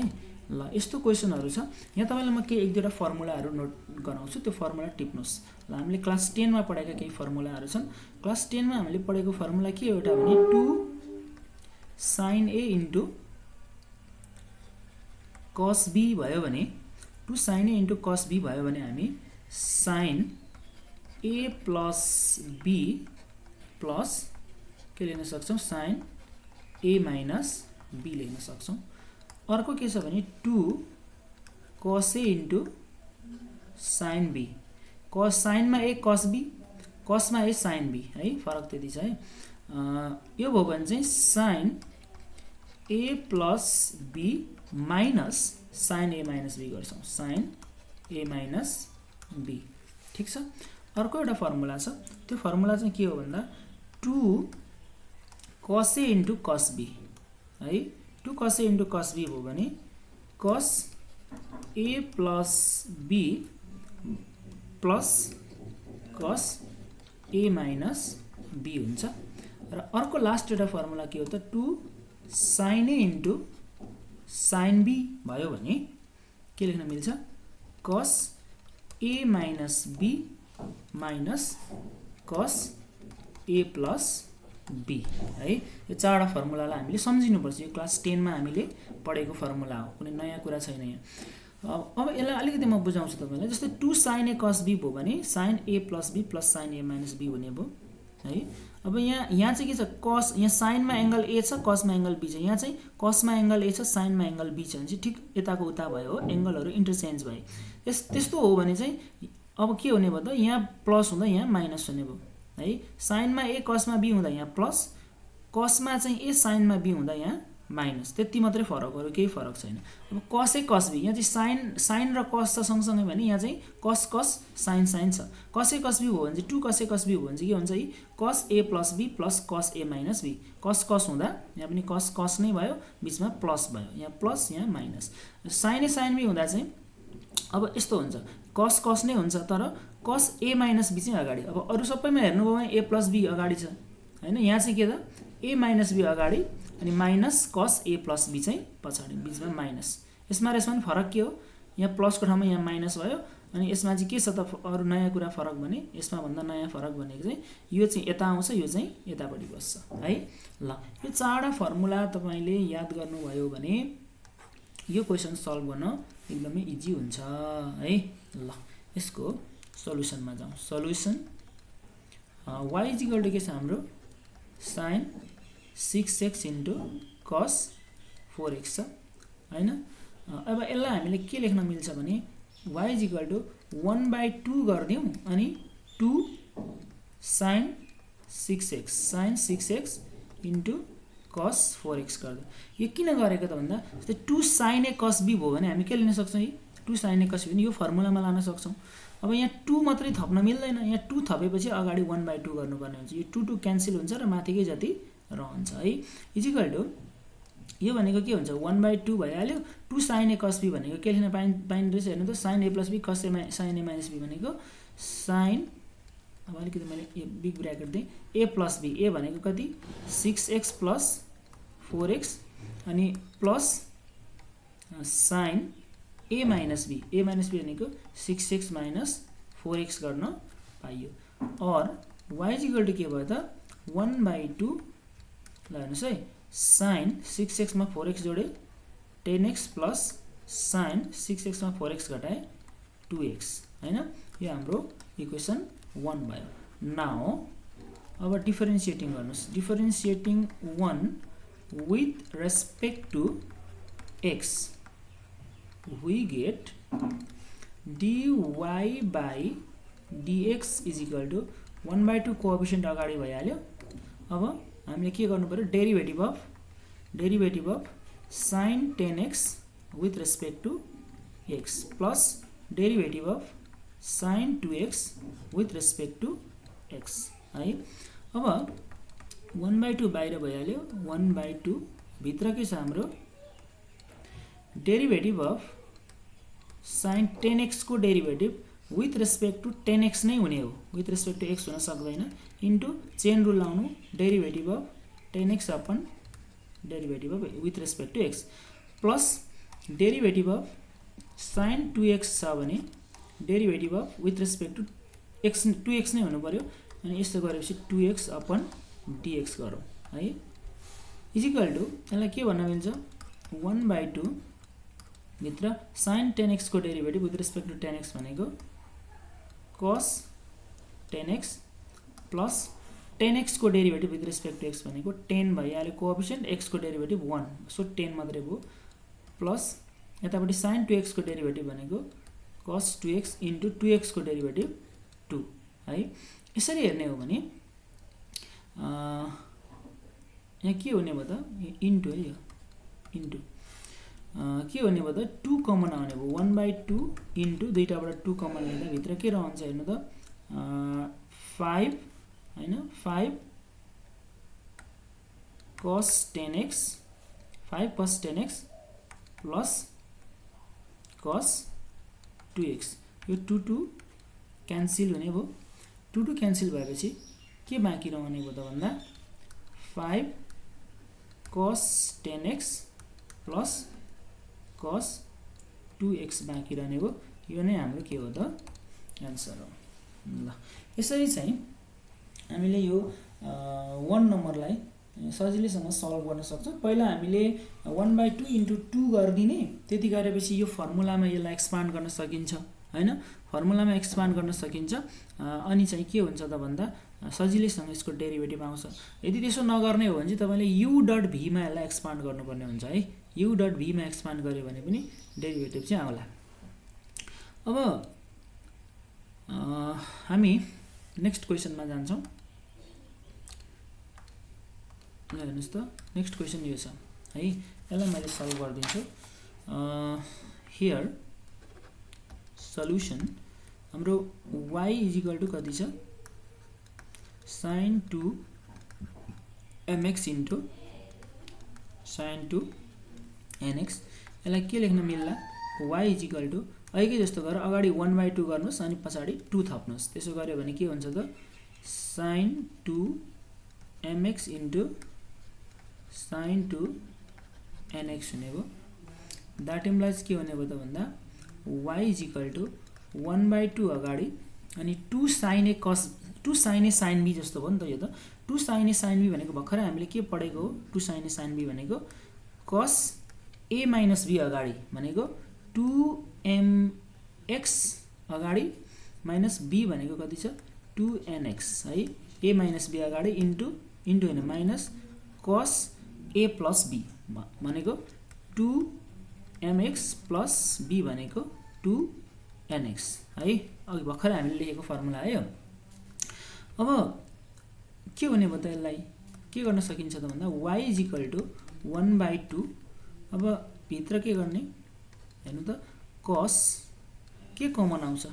ल यस्तो क्वेशनहरु छ, यहाँ तपाईलाई म के एक दुईटा फर्मुलाहरु नोट गराउँछु, त्यो फर्मुला टिप्नुस्। ल हामीले क्लास 10 मा पढेका केही फर्मुलाहरु छन्। क्लास 10 मा हामीले पढेको फर्मुला के हो एउटा भने 2 sin a into cos b भयो भने 2 sin a into cos b भयो भने हामी sin a plus b plus के लेख्न सक्छौं sin a minus b लेख्न सक्छौं। अर्को के छ भने 2 cos a into sin b, cos sin मा a cos b, cos मा a sin b है, फरक त्यति छ है। यो भयो भने चाहिँ sin a plus b minus sin a minus b गर्छौं, sin a minus b। ठीक छ। अर्को एउटा फर्मुला छ, त्यो फर्मुला चाहिँ के हो भन्दा 2 cos a into cos b है, 2 cos a into cos b भयो भने cos a plus b plus cos a minus b हुन्छ। र अर्को लास्ट एउटा फर्मुला के हो त 2 sin a into sin b भयो भने के लेख्न मिल्छ cos a minus b minus cos a plus b है। यो चारवटा फर्मुलालाई हामीले सम्झिनु पर्छ। यो क्लास 10 मा हामीले पढेको फर्मुला हो, कुनै नयाँ कुरा छैन यहाँ। अब यसलाई अलिकति म बुझाउँछु तपाईलाई। जस्तै 2 sin a cos b भयो भने sin a plus b plus sin a minus b हुने भयो है। अब यहाँ चाहिँ के छ, cos यहाँ sin मा एंगल a छ, cos मा एंगल b छ। यहाँ चाहिँ cos मा एंगल a छ, sin मा एंगल b छ भने चाहिँ ठीक यताको उता भयो हो, एंगलहरु इंटरचेन्ज भए। त्यस्तो हो भने चाहिँ अब के हुने भयो त, यहाँ प्लस हुँदा यहाँ माइनस हुने भयो है। sin मा a cos मा b हुँदा यहाँ प्लस, cos मा चाहिँ a sin मा b हुँदा यहाँ माइनस, त्यति मात्रै फरक हो, केही फरक छैन। अब cos a cos b, यहाँ चाहिँ sin र cos छ सँगसँगै भने यहाँ चाहिँ cos cos sin sin छ। cos a cos b हो भने चाहिँ 2 cos a cos b हो भने चाहिँ के हुन्छ है cos a plus b plus cos a minus b। cos cos हुँदा यहाँ पनि cos cos नै भयो, बीचमा प्लस भयो, यहाँ प्लस यहाँ minus. sin a sin b हुँदा चाहिँ अब यस्तो हुन्छ, cos cos नै हुन्छ तर cos a minus b चाहिँ अगाडि। अब अरु सबैमा हेर्नुभयो भने a plus b अगाडि छ हैन, यहाँ चाहिँ के त a minus b अगाडि अनि minus cos a plus b चाहिँ पछाडि, बीचमा माइनस। यसमा र यसमा पनि फरक के हो, यहाँ प्लस को ठाउँमा यहाँ माइनस भयो, अनि यसमा चाहिँ के छ त अरु नयाँ कुरा फरक भने यसमा भन्दा नयाँ फरक भनेको चाहिँ यो चाहिँ यता आउँछ, यो चाहिँ यतापटि बस्छ है। ल यो चारवटा फर्मुला तपाईले याद गर्नुभयो भने यो क्वेशन सल्भ गर्न एकदमै इजी हुन्छ है। ल यसको सल्युसनमा जाउँ। सल्युसन y = के छ हाम्रो sin 6x into cos 4x छ हैन। अब यसलाई हामीले के लेख्न मिल्छ भने y = 1/2 गर्दियौ अनि 2 sin 6x into cos 4x गर्दियौ। यो किन गरेको त भन्दा 2 sin a cos b भयो भने हामी के लेख्न सक्छौं, 2 sin a cos b भने यो फर्मुलामा लान सक्छौं। अब यहाँ 2 मात्रै थप्न मिल्दैन, यहाँ 2 थपेपछि अगाडि 1/2 गर्नुपर्ने हुन्छ। यो 2 2 क्यान्सल हुन्छ र माथिकै जति रहन्छ है। इक्वल टु यो भनेको के हुन्छ 1/2 भइहाल्यो। 2 sin a cos b भनेको के लेख्न पाइने रहेछ हेर्नु त, sin a plus b cos a sin a minus b भनेको sin, अब अलिकति मैले यो बिग ब्र्याकेट दिएँ, a plus b, a भनेको कति 6x plus 4x अनि plus sin a minus b, a minus b भनेको 6x minus 4x गर्न पाइयो। और y इक्वल टु के भयो त 1/2 ल हेर्नुस् है, sin 6x मा 4x जोडे 10x प्लस sin 6x मा 4x घटाए 2x हैन। यो हाम्रो इक्वेसन 1 भयो। नाउ अब डिफरेन्शिएटिङ गर्नुस्, डिफरेन्शिएटिङ 1 with respect to x, we get dy by dx is equal to 1/2 coefficient अगाडि भइहाल्यो। अब हामीले के गर्नु पर्यो, derivative of sin 10x with respect to x plus derivative of sin 2x with respect to x है। अब 1/2 बाहिर भइहाल्यो, 1/2 भित्र के छ हाम्रो डेरिभेटिभ अफ sin 10x को derivative with respect to 10x नै हुने हो, विथ रेस्पेक्ट टु x हुन सक्दैन, इन्टु चेन रुल लाउनु derivative of 10x upon derivative of with respect to x plus derivative of sin 2x छ भने derivative of with respect to x 2x नै हुनु पर्यो। अनि यस्तो गरेपछि 2x अपन dx गरौँ है। इक्वल टु यसलाई के भन्न मिल्छ 1/2 भित्र sin 10x को derivative with respect to 10x भनेको cos 10x प्लस 10x को derivative with respect to x भनेको 10 भइहाल्यो, कोएफिसिएन्ट x को डेरिभेटिभ 1 सो 10 मात्रै भयो, प्लस यतापट्टि sin 2x को डेरिभेटिभ भनेको cos 2x इन्टु 2x को डेरिभेटिभ 2 है। यसरी हेर्ने हो भने यहाँ के हुने भयो त इन्टु है, यो इन्टु के हुने भयो त 2 कमन आउने भयो, 1/2 इन्टु दुईटाबाट 2 कमन लिँदा भित्र के रहन्छ हेर्नु त 5 हैन, 5 cos 10x 5 cos 10x plus cos 2x, यो 2 2 क्यान्सल हुने भयो। 2 2 क्यान्सल भएपछि के बाँकी रहने भयो त भन्दा 5 cos 10x plus cos 2x बाँकी रहने भयो। यो नै हाम्रो के हो त एन्सर हो। ल यसरी चाहिँ हामीले यो 1 नम्बरलाई सजिलैसँग सल्भ गर्न सक्छौं। पहिला हामीले 1/2 इन्टु 2 गरिदिने, त्यति गरेपछि यो फर्मुलामा यसलाई एक्सपान्ड गर्न सकिन्छ हैन, फर्मुलामा एक्सपान्ड गर्न सकिन्छ। अनि चाहिँ के हुन्छ त भन्दा सजिलैसँग यसको डेरिभेटिभ आउँछ। यदि त्यसो नगर्ने हो भने चाहिँ तपाईले u डट v मा यसलाई एक्सपान्ड गर्नुपर्ने हुन्छ है। u डट v मा एक्सपान्ड गर्यो भने पनि डेरिभेटिभ चाहिँ आउला। अब हामी नेक्स्ट क्वेशनमा जान्छौं। ल हेर्नुस् त नेक्स्ट क्वेशन यो छ है, यसलाई मैले सल्भ गर्दिन्छु। हियर सल्युसन हाम्रो y इक्वल टु कति छ sin 2 mx into sin 2 nx। यसलाई के लेख्न मिल्ला y इक्वल टु अहिले जस्तो गरेर अगाडि 1/2 गर्नुस् अनि पछाडी 2 थप्नुस्। त्यसो गर्यो भने के हुन्छ त sin 2 mx into sin 2 nx हुने भयो। द्याट इम्प्लाइज के हुने भयो त भन्दा y इक्वल टु 1/2 अगाडि अनि 2 sin a cos 2 sin a sin b जस्तो भयो नि त। यो त 2 sin a sin b भनेको भर्खरै हामीले के पढेको हो, 2 sin a sin b भनेको cos a minus b अगाडि भनेको 2mx अगाडि माइनस b भनेको कति छ 2nx है। a minus b अगाडि इन्टु हैन minus cos a plus b भनेको 2mx plus b भनेको 2nx है। अघि भर्खरै हामीले लेखेको फर्मुला आयो। अब के हुने भयो त यसलाई के गर्न सकिन्छ त भन्दा y इक्वल टु 1/2। अब भित्र के गर्ने हेर्नु त cos के कमन आउँछ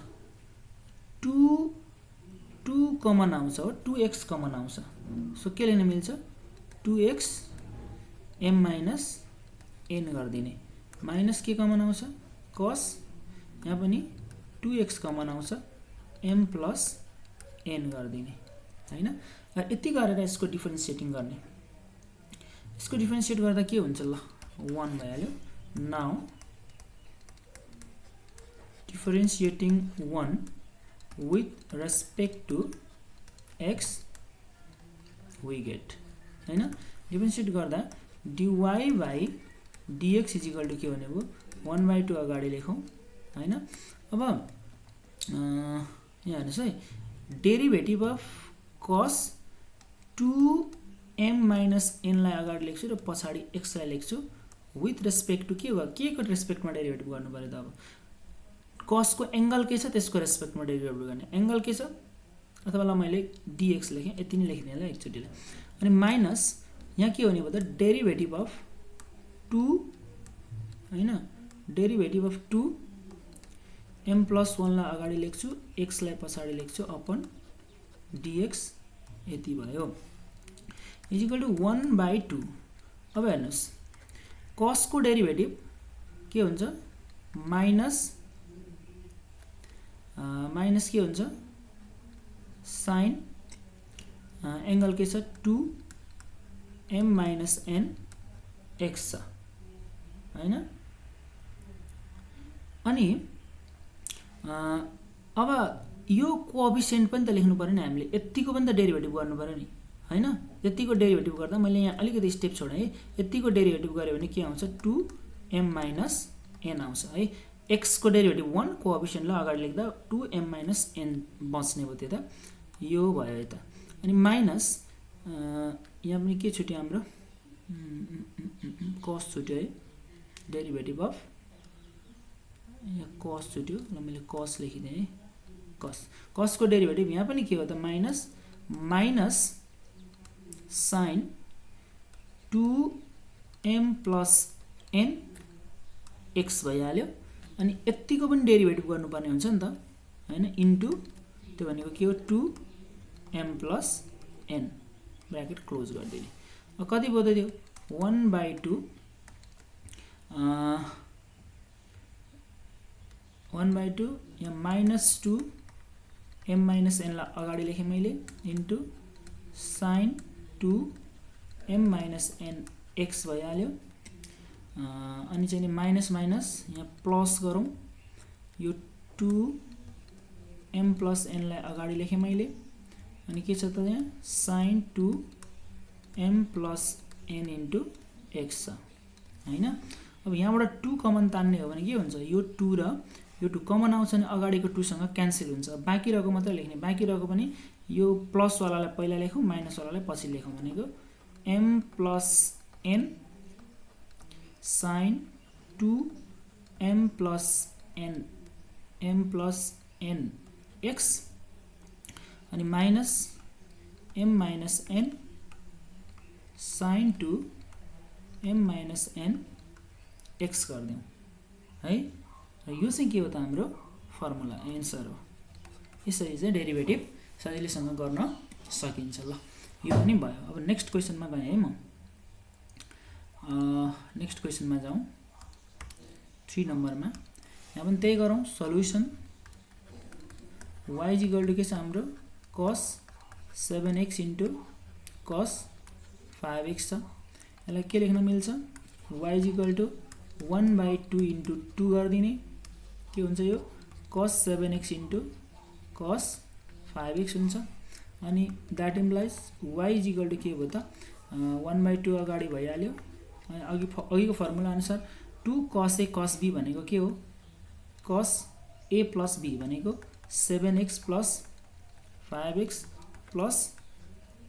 2 कमन आउँछ हो 2x कमन आउँछ सो के लेख्न मिल्छ 2x m माइनस n गर्दिने माइनस के कमन आउँछ cos यहाँ पनि 2x कमन आउँछ m प्लस n गर्दिने हैन यति गरेर यसको डिफरेन्शिएटिङ गर्ने यसको डिफरेन्शिएट गर्दा के हुन्छ ल 1 भइहाल्यो now differentiating 1 with respect to x we get हैन डिफरेन्शिएट गर्दा dy by dx is equal to के भनेको 1/2 अगाडि लेखौं हैन अब यहाँ हेर्नुस् है derivative of cos 2m minus n लाई अगाडि लेख्छु र पछाडी x लाई लेख्छु विथ रेस्पेक्ट टु के को रेस्पेक्टमा डेरिभेटिभ गर्नु पर्यो त अब cos को एंगल के छ त्यसको रेस्पेक्टमा डेरिभेटिभ गर्ने एंगल के छ अथवा ल मैले dx लेखेँ यति नै लेख्ने ल एकचोटीले अनि माइनस यहाँ के हुने भयो त डेरिभेटिभ अफ 2 हैन डेरिभेटिभ अफ 2 m plus 1 लाई अगाडि लेख्छु x लाई पछाडी लेख्छु अपन dx यति भयो इज इक्वल टु 1/2 अब हेर्नुस् cos को डेरिभेटिभ के हुन्छ माइनस के हुन्छ sin एंगल के छ 2m minus n x छ हैन अनि अब यो कोएफिसिएन्ट पनि त लेख्नु पर्यो नि हामीले यतिको पनि त डेरिभेटिभ गर्नु पर्यो नि हैन यतिको डेरिभेटिभ गर्दा मैले यहाँ अलिकति स्टेप छोडे है यतिको डेरिभेटिभ गरे भने के आउँछ 2m minus n आउँछ है x को डेरिभेटिभ 1 कोएफिसिएन्ट ला अगाडि लेख्दा 2m minus n बच्ने भयो त्यता यो भयो यता अनि माइनस यहाँ पनि के छुट्यो हाम्रो cos छुट्यो है डेरिभेटिभ अफ यहाँ cos छुट्यो ल मैले cos लेखिदिए है cos को डेरिभेटिभ यहाँ पनि के हो त minus sin 2m plus n x भइहाल्यो अनि यतिको पनि डेरिभेटिभ गर्नुपर्ने हुन्छ नि त हैन इन्टु त्यो भनेको के हो 2m plus n bracket close गरिदिने अब कति भयो त त्यो 1/2 1/2 यहाँ माइनस 2m minus n ला अगाडि लेखेँ मैले into sin 2m minus n x भइहाल्यो अनि चाहिँ माइनस माइनस यहाँ प्लस गरौँ यो 2m plus n लाई अगाडि लेखेँ मैले अनि के छ त यहाँ sin 2m plus n into x छ हैन अब यहाँबाट 2 कमन तान्ने हो भने के हुन्छ यो 2 र यो 2 कमन आउँछ भने अगाडिको 2 सँग क्यान्सल हुन्छ बाँकी रहेको मात्र लेख्ने बाँकी रहेको पनि यो प्लस वालालाई पहिला लेखौं माइनस वालालाई पछि लेखौं भनेको m plus n sin 2m plus n m plus n x अनि minus m minus n sin 2m minus n x गर्दियौ है र यो चाहिँ के हो त हाम्रो फर्मुला एन्सर हो यसरी चाहिँ डेरिभेटिभ सजिलैसँग गर्न सकिन्छ ल यो पनि भयो अब नेक्स्ट क्वेशनमा गए है म नेक्स्ट क्वेशनमा जाउँ 3 नम्बरमा यहाँ पनि त्यही गरौँ सल्युसन y = के छ हाम्रो cos 7x into cos 5x छ यसलाई के लेख्न मिल्छ y = 1/2 into 2 गर्दिने के हुन्छ यो cos 7x into cos 5x हुन्छ अनि दैट इम्प्लाइज y = के हो त 1/2 अगाडि भइहाल्यो अघिको फर्मुला अनुसार 2 cos a cos b भनेको के हो cos a plus b भनेको 7x plus 5x plus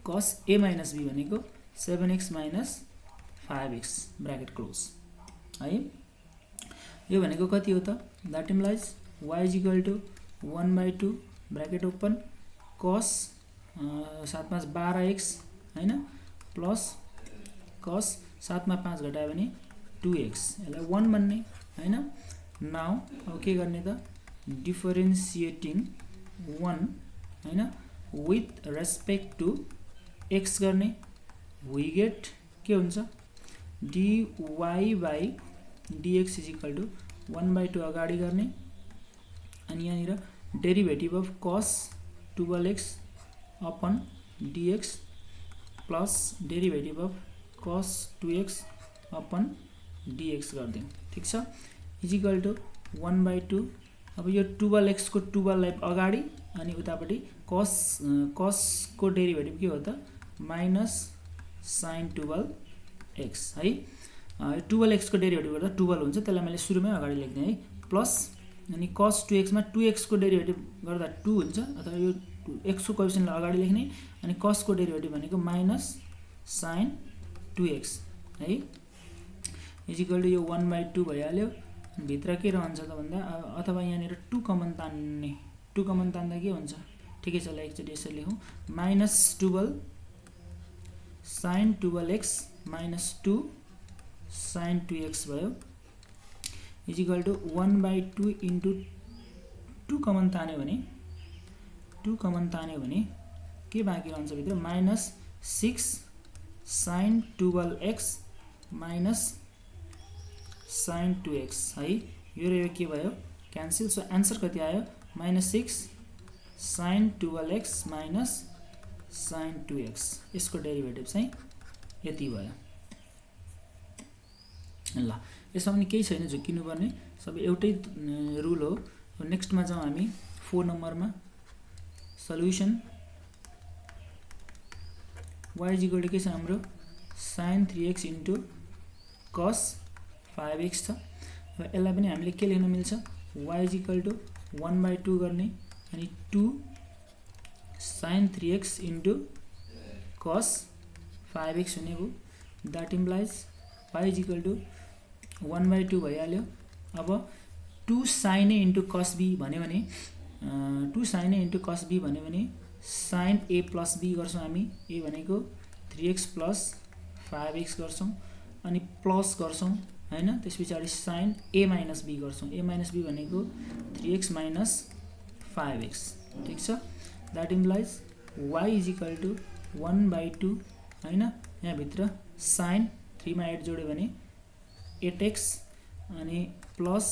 cos a minus b भनेको 7x minus 5x bracket close है यो भनेको कति हो त that implies y = 1/2 bracket open cos 7 5 12x हैन प्लस cos 7 मा 5 घटायो भने 2x यसलाई 1 भन्ने हैन नाउ अब के गर्ने त डिफरेन्सिएटिङ 1 हैन विथ रेस्पेक्ट टु x गर्ने वी गेट के हुन्छ dy by dx is equal to 1/2 अगाडि गर्ने अनि यहाँनिर derivative of cos 12x upon dx plus derivative of cos 2x upon dx गरिदिउँ ठीक छ इज इक्वल टु 1/2 अब यो 12x को 12 लाई अगाडि अनि उतापट्टि cos को डेरिभेटिभ के हो त माइनस sin 12x है 12x को डेरिभेटिभ गर्दा 12 हुन्छ त्यसलाई मैले सुरुमै अगाडि लेख्ने है प्लस अनि cos 2x मा 2x को डेरिभेटिभ गर्दा 2 हुन्छ अथवा यो x को कोएफिसिएन्टलाई अगाडि लेख्ने अनि cos को डेरिभेटिभ भनेको माइनस sin 2x है इज इक्वल टु यो 1/2 भइहाल्यो भित्र के रहन्छ त भन्दा अथवा यहाँनिर 2 कमन तान्ने 2 कमन तान्दा के हुन्छ ठिकै छ ल एकचोटि यसरी लेखौँ minus 12 sin 12x minus 2 sin 2x भयो is equal to 1/2 into 2 common तान्यो भने के बाँकी रहन्छ भित्र minus 6 sin 12x minus sin 2x है यो र यो के भयो क्यान्सल सो आन्सर कति आयो minus 6 sin 12x minus sin 2x यसको डेरिभेटिभ चाहिँ यति भयो ल यसमा पनि केही छैन झुक्किनु पर्ने सबै एउटै रुल हो नेक्स्टमा जाउँ हामी 4 नम्बरमा solution y is equal to के छ हाम्रो sin 3x into cos 5x छ र यसलाई पनि हामीले के लेख्न मिल्छ y इज इक्वल टु 1/2 गर्ने अनि 2 sin 3x into cos 5x हुने भयो that implies y is equal to 1/2 भइहाल्यो अब 2 sin a into cos b भन्यो भने 2 sin a into cos b भन्यो भने sin a प्लस b गर्छौँ हामी a भनेको 3x प्लस 5x गर्छौँ अनि प्लस गर्छौँ हैन त्यस पछाडी sin a माइनस b गर्छौँ a माइनस b भनेको 3x माइनस 5x ठीक छ that implies y is equal to 1/2 हैन यहाँ भित्र sin 3 मा 8 जोड्यो भने 8x अनि प्लस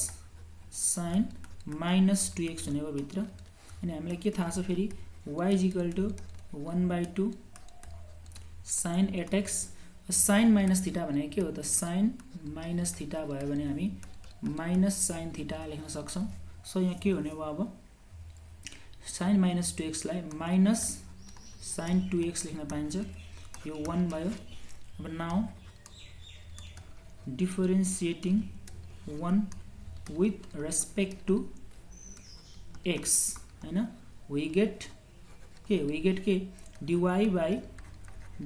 sin माइनस 2x हुने भयो भित्र अनि हामीलाई के थाहा छ फेरि y is equal to 1/2 sin 8x sin minus theta भनेको के हो त sin माइनस थीटा भयो भने हामी माइनस sin थीटा लेख्न सक्छौं सो यहाँ के हुने भयो अब sin माइनस 2x लाई माइनस sin 2x लेख्न पाइन्छ यो 1 भयो अब now डिफरेन्सिएटिङ 1 with respect to x हैन we get के dy by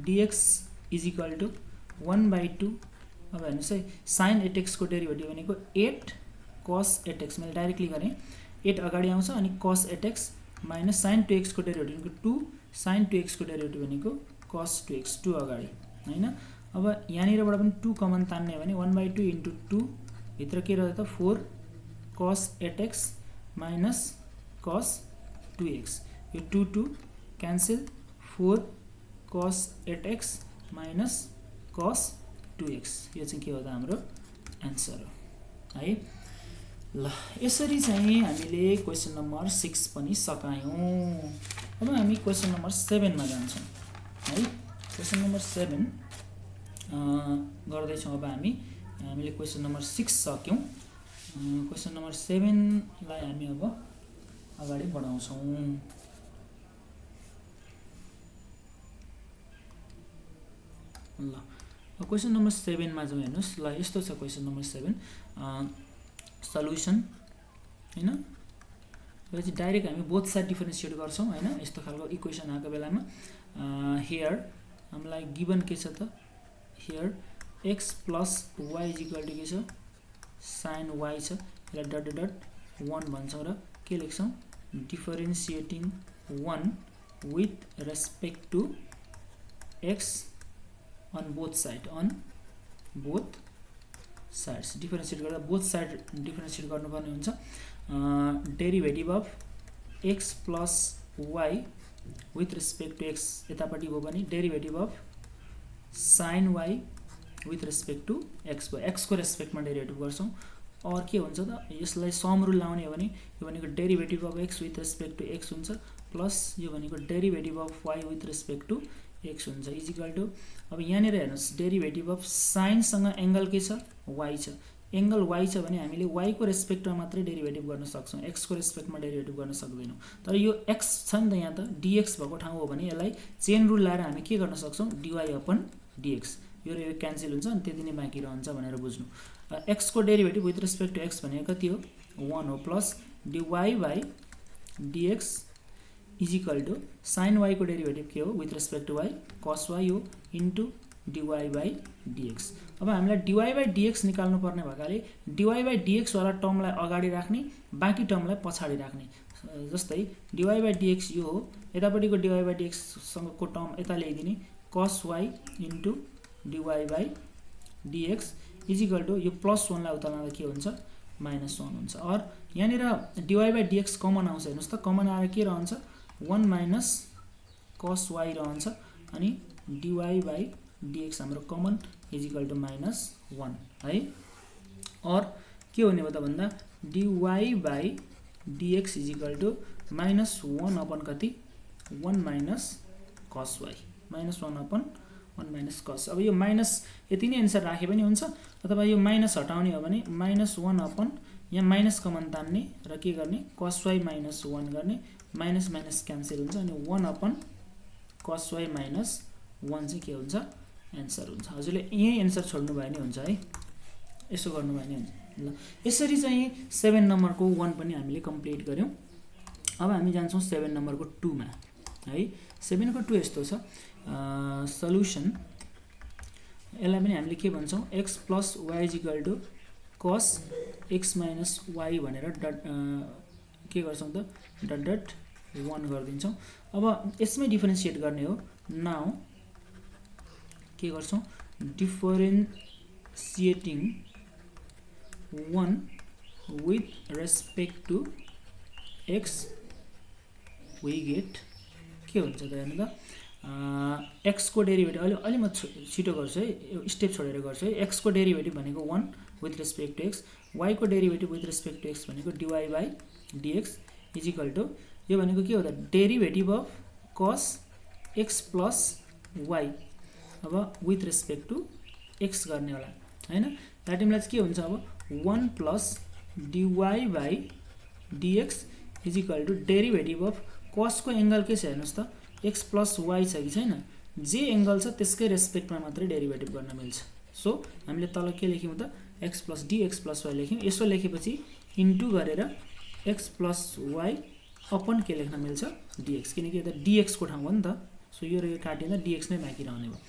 dx is equal to 1/2 अब हेर्नुस् है sin 8x को डेरिभेटिभ भनेको 8 cos 8x मैले डाइरेक्टली गरे 8 अगाडि आउँछ अनि cos 8x minus sin 2x को डेरिभेटिभ भनेको 2 sin 2x को डेरिभेटिभ भनेको cos 2x 2 अगाडि हैन अब यहाँनिरबाट पनि 2 कमन तान्ने भने 1/2 इन्टु 2 भित्र के रहन्छ त 4 cos 8x minus cos 2x यो 2 cancel 4 cos 8x minus cos 2x यो चाहिँ के हो त हाम्रो आन्सर हो है ल यसरी चाहिँ हामीले क्वेशन नम्बर 6 पनि सकायौं अब हामी क्वेशन नम्बर 7 मा जान्छौं है क्वेशन नम्बर 7 गर्दै छौं अब हामीले क्वेशन नम्बर 6 सक्यौं क्वेशन नम्बर 7 लाई हामी अब अगाडि बढाउँछौं ल क्वेशन नम्बर 7 मा जाउँ हेर्नुस् ल यस्तो छ क्वेशन नम्बर 7 सल्युसन हैन यो चाहिँ डाइरेक्ट हामी बोथ साइड डिफरेन्शिएट गर्छौं हैन यस्तो खालको इक्वेसन आएको बेलामा हियर हामीलाई गिवन के छ त here x plus y is equal to के छ sin y छ यसलाई डट डट 1 भन्छौं र के लेख्छौं differentiating 1 with respect to x on both sides differentiate गर्दा बोथ साइड डिफरेन्सिएट गर्नुपर्ने हुन्छ derivative of x plus y with respect to x यतापट्टि भयो भने derivative of sine y with respect to x भयो x को रेस्पेक्टमा डेरिभेटिभ गर्छौँ और के हुन्छ त यसलाई सम रुल लाउने हो भने यो भनेको derivative of x with respect to x हुन्छ प्लस यो भनेको derivative of y with respect to x हुन्छ इजिकल टु अब यहाँनिर हेर्नुहोस् डेरिभेटिभ अफ साइनसँग एङ्गल के छ y छ एङ्गल y छ भने हामीले y को रेस्पेक्टमा मात्रै डेरिभेटिभ गर्न सक्छौँ x को रेस्पेक्टमा डेरिभेटिभ गर्न सक्दैनौँ तर यो x छ नि त यहाँ त dx भएको ठाउँ हो भने यसलाई चेन रुल लाएर हामी के गर्न सक्छौँ dy अपन dx यो र यो क्यान्सल हुन्छ अनि त्यति नै बाँकी रहन्छ भनेर बुझ्नु x को derivative with respect to x भनेको कति हो 1 हो plus dy by dx equal to sine y को डेरिभेटिभ के हो with respect to y cos y हो इन्टु dy बाई dx अब हामीलाई dy बाई dx निकाल्नु पर्ने भएकाले dy बाई dx वाला टर्मलाई अगाडि राख्ने बाँकी टर्मलाई पछाडि राख्ने जस्तै dy बाई dx यो हो यतापट्टिको dy बाई dx सँगको टर्म यता ल्याइदिने cos y into dy by dx equal to यो प्लस 1 लाई उता लाँदा के हुन्छ -1 हुन्छ और यहाँनिर dy बाई dx कमन आउँछ हेर्नुहोस् त कमन आएर के रहन्छ 1 माइनस cos y रहन्छ अनि dy बाई dx हाम्रो कमन इजिकल टु -1 है और के हुने भयो त भन्दा dy by dx equal to -1 upon कति 1 minus cos y -1 upon 1 minus cos अब यो माइनस यति नै एन्सर राखे पनि हुन्छ अथवा यो माइनस हटाउने हो भने -1 अपन यहाँ माइनस कमन तान्ने र के गर्ने cos y -1 गर्ने माइनस माइनस क्यान्सल हुन्छ अनि 1 अपन cos y -1 चाहिँ के हुन्छ एन्सर हुन्छ हजुरले यही एन्सर छोड्नु भयो नि हुन्छ है यसो गर्नु भयो नि हुन्छ ल यसरी चाहिँ 7 नम्बरको 1 पनि हामीले कम्प्लिट गर्यौं अब हामी जान्छौं 7 नम्बरको 2 मा है 7 को 2 यस्तो छ सल्युसन यसलाई पनि हामीले के भन्छौं x + y = cos x - y भनेर के गर्छौं त डट डट 1 गर्दिन्छौं अब यसमै डिफरेन्शिएट गर्ने हो नाउ के गर्छौं differentiating 1 with respect to x we get के हुन्छ त हेर्नु त x को डेरिभेटिभ अलि म छिटो गर्छु है स्टेप छोडेर गर्छु है x को डेरिभेटिभ भनेको 1 with respect to x y को derivative with respect to x भनेको dy by dx equal to यो भनेको के हो त derivative of cos x + y अब विथ रेस्पेक्ट टु x गर्ने होला हैन दैट मीन्स के हुन्छ अब 1 + dy by dx equal to derivative of cos को एंगल के छ हेर्नुस् त x + y छ कि छैन जे एंगल छ त्यसकै रेस्पेक्टमा मात्रै डेरिभेटिभ गर्न मिल्छ सो हामीले तल के लेख्यौं त x + dx + y लेख्यौं यसो लेखेपछि इन्टु गरेर x + y अपन के लेख्न मिल्छ dx किनकि यो त dx को ठाउँ हो नि त सो यो र यो काटिँदा dx नै बाँकी रहने भयो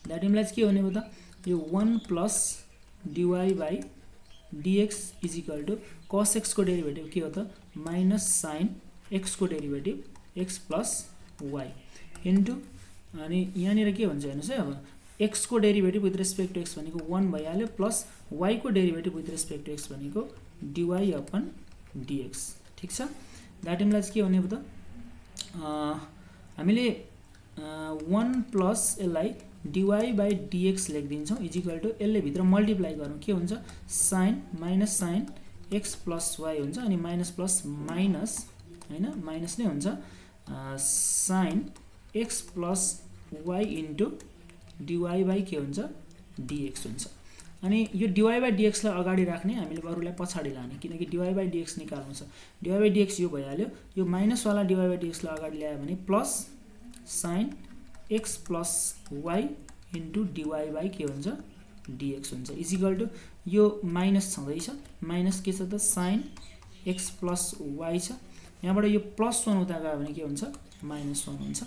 दैट इम्प्लाइज के हुने भयो त यो 1 + dy by dx equal to cos x को डेरिभेटिभ के हो त -sin x को डेरिभेटिभ x + y इन्टु अनि यहाँनिर के भन्छ हेर्नुस् है अब x को derivative with respect to x भनेको 1 भइहाल्यो प्लस y को derivative with respect to x भनेको dy अपन dx ठीक छ दैट इम्प्लाइज के हुने भयो त हामीले 1 प्लस यसलाई dy बाइ dx लेखिदिन्छौं इजिकल टु यसले भित्र मल्टिप्लाई गरौँ के हुन्छ sin -sin x + y हुन्छ अनि माइनस प्लस माइनस हैन माइनस नै हुन्छ sin x + y into dy by के हुन्छ dx हुन्छ अनि यो dy बाइ dx लाई अगाडि राख्ने हामीले अरुलाई पछाडी लाने किनकि dy बाइ dx निकाल्नु छ dy बाइ dx यो भइहाल्यो यो माइनस वाला dy बाइ dx लाई अगाडि ल्यायो भने plus sin x + y into dy by के हुन्छ dx हुन्छ इजिकल टु यो माइनस छँदैछ माइनस के छ त sin x + y छ यहाँबाट यो +1 उता गयो भने के हुन्छ -1 हुन्छ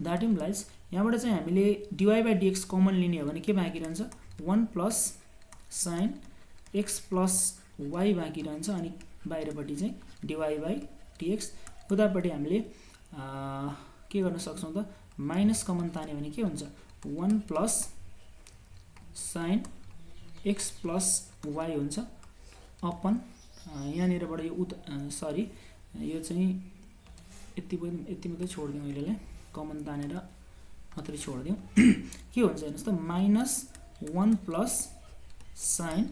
दैट इम्प्लाइज यहाँबाट चाहिँ हामीले dy बाइ dx कमन लिने हो भने के बाँकी रहन्छ 1 प्लस sin x + y बाँकी रहन्छ अनि बाहिरपट्टि चाहिँ dy बाइ dx उतापट्टि हामीले के गर्न सक्छौं त माइनस कमन तान्यो भने के हुन्छ 1 plus sin x plus y हुन्छ अपन यहाँनिरबाट यो सरी यो चाहिँ यति मात्रै छोडिदिउँ अहिलेलाई कमन तानेर मात्रै छोडिदिउँ के हुन्छ हेर्नुहोस् त minus 1 plus sine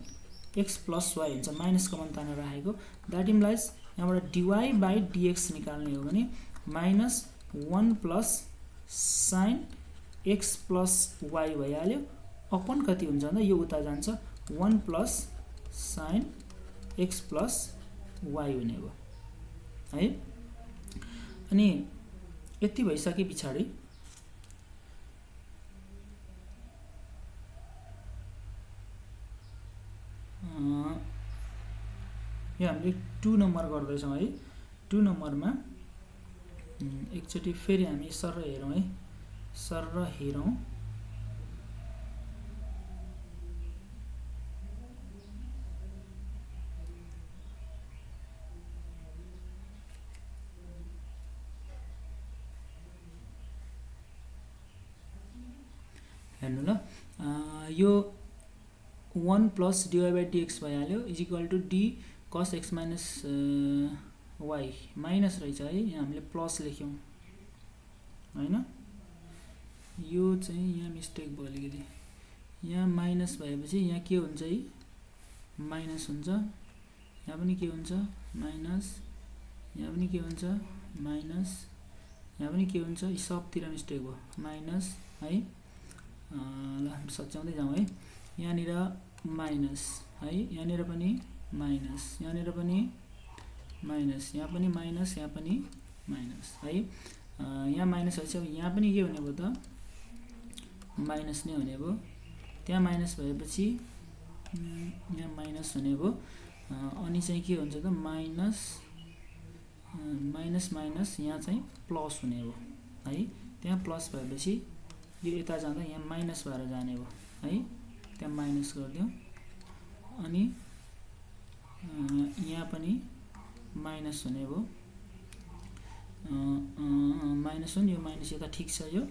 x plus y हुन्छ माइनस कमन तानेर राखेको द्याट इम्प्लाइज यहाँबाट डिवाई बाई डिएक्स निकाल्ने हो भने minus 1 plus sine x plus y भइहाल्यो अपन कति हुन्छ भन्दा यो उता जान्छ 1 plus sine x plus y हुने भयो है। अनि यति भइसके पछाडि यो हामीले 2 नम्बर गर्दैछौँ है। 2 नम्बरमा एकचोटि फेरि हामी सर हेरौँ है, सर हेरौँ। हेर्नु ल यो 1 प्लस डिवाई बाई डिएक्स भइहाल्यो is equal to d cos x minus y minus रहेछ है, यहाँ हामीले प्लस लेख्यौँ होइन, यो चाहिँ यहाँ मिस्टेक भयो अलिकति, यहाँ माइनस भएपछि यहाँ के हुन्छ है माइनस हुन्छ, यहाँ पनि के हुन्छ माइनस, यहाँ पनि के हुन्छ माइनस, यहाँ पनि के हुन्छ, सबतिर मिस्टेक भयो माइनस है। ल हामी सच्याउँदै जाउँ है, यहाँनिर माइनस है, यहाँनिर पनि माइनस, यहाँनिर पनि माइनस, यहाँ पनि माइनस, यहाँ पनि माइनस है। यहाँ माइनस भएपछि अब यहाँ पनि के हुने भयो त माइनस नै हुने भयो, त्यहाँ माइनस भएपछि यहाँ माइनस हुने भयो, अनि चाहिँ के हुन्छ त माइनस माइनस माइनस यहाँ चाहिँ प्लस हुने भयो है। त्यहाँ प्लस भएपछि यो यता जाँदा यहाँ माइनस भएर जाने भयो है, त्यहाँ माइनस गरिदिउँ, अनि यहाँ पनि माइनस हुने भयो, माइनस हो नि, यो माइनस यता ठिक छ, यो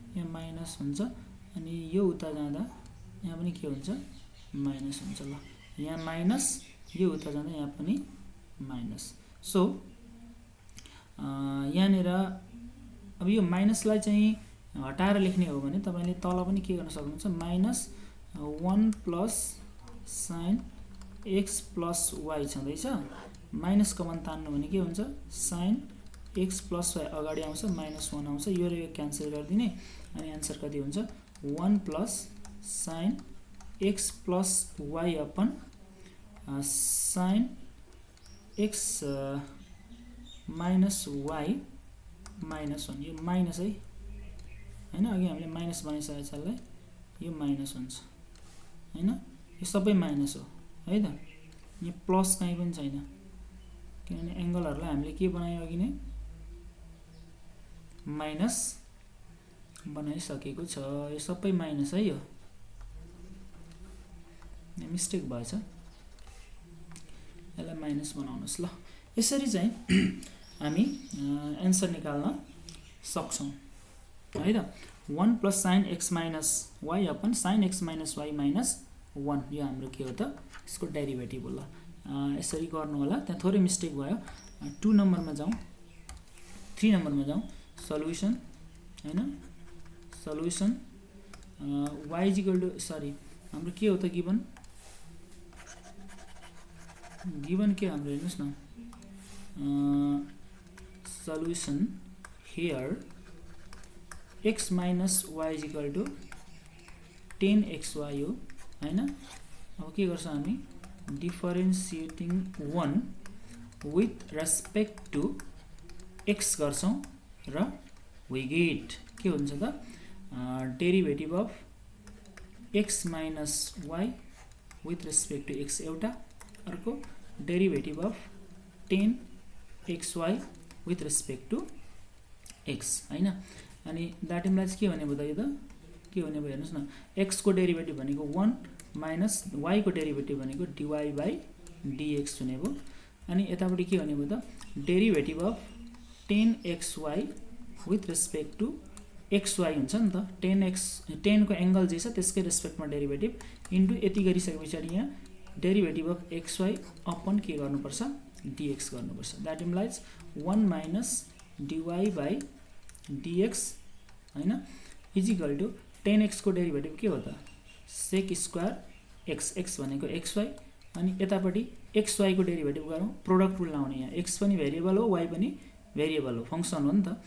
यहाँ माइनस हुन्छ, अनि यो उता जाँदा यहाँ पनि के हुन्छ माइनस हुन्छ। ल यहाँ माइनस, यो उता जाँदा यहाँ पनि माइनस। सो यहाँनिर अब यो माइनसलाई चाहिँ हटाएर लेख्ने हो भने तपाईले तल पनि के गर्न सक्नुहुन्छ, minus 1 plus sine x plus y छँदैछ, माइनस कमन तान्नु भने के हुन्छ साइन एक्स प्लस वाई अगाडि आउँछ, माइनस 1 आउँछ, यो र यो क्यान्सल गरिदिने, अनि आन्सर कति हुन्छ 1 plus sine x plus y upon sine x minus y minus 1, यो माइनस है होइन, अघि हामीले माइनस बनाइसकेको छ, यसलाई यो माइनस हुन्छ होइन, यो सबै माइनस हो है त, यहाँ प्लस कहीँ पनि छैन, किनभने एङ्गलहरूलाई हामीले के बनायौँ अघि नै माइनस बनाइसकेको छ, यो सबै माइनस है, यो मिस्टेक भएछ, यसलाई माइनस बनाउनुहोस्। ल यसरी चाहिँ हामी एन्सर निकाल्न सक्छौँ है त। 1 plus sine x minus y upon sine x minus y minus 1, यो हाम्रो के हो त यसको डेरिभेटिभ हो। ल यसरी गर्नु होला, त्यहाँ थोरै मिस्टेक भयो। 2 नम्बरमा जाउँ, 3 नम्बरमा जाउँ, सल्युसन होइन, solution y equal to sorry हाम्रो के हो त गिभन, गिभन के हाम्रो हेर्नुहोस् न, solution here x minus y is equal to 10xy हो होइन। अब के गर्छ हामी differentiating 1 with respect to x गर्छौँ र वी गेट के हुन्छ त derivative of x minus y with respect to x एउटा, अर्को derivative of 10xy with respect to x होइन। अनि द्याट इम्प्लाइज के हुने भयो त, यो त के हुने भयो हेर्नुहोस् न, x को डेरिभेटिभ भनेको 1 माइनस y को डेरिभेटिभ भनेको dy बाई dx हुने भयो, अनि यतापट्टि के हुने भयो त derivative of 10xy with respect to xy हुन्छ नि त 10x 10 को एंगल जे छ त्यसकै रेस्पेक्टमा डेरिभेटिभ इन्टु यति गरिसकेपछि यहाँ डेरिभेटिभ अफ xy अपन के गर्नुपर्छ dx गर्नुपर्छ that implies 1 minus dy by dx हैन इज इक्वल टु 10x को डेरिभेटिभ के हो त sec स्क्वायर x x भनेको xy अनि यतापट्टि xy को डेरिभेटिभ गरौँ प्रोडक्ट रुल लाउने यहाँ x पनि भेरिएबल हो y पनि भेरिएबल हो फंक्सन हो नि त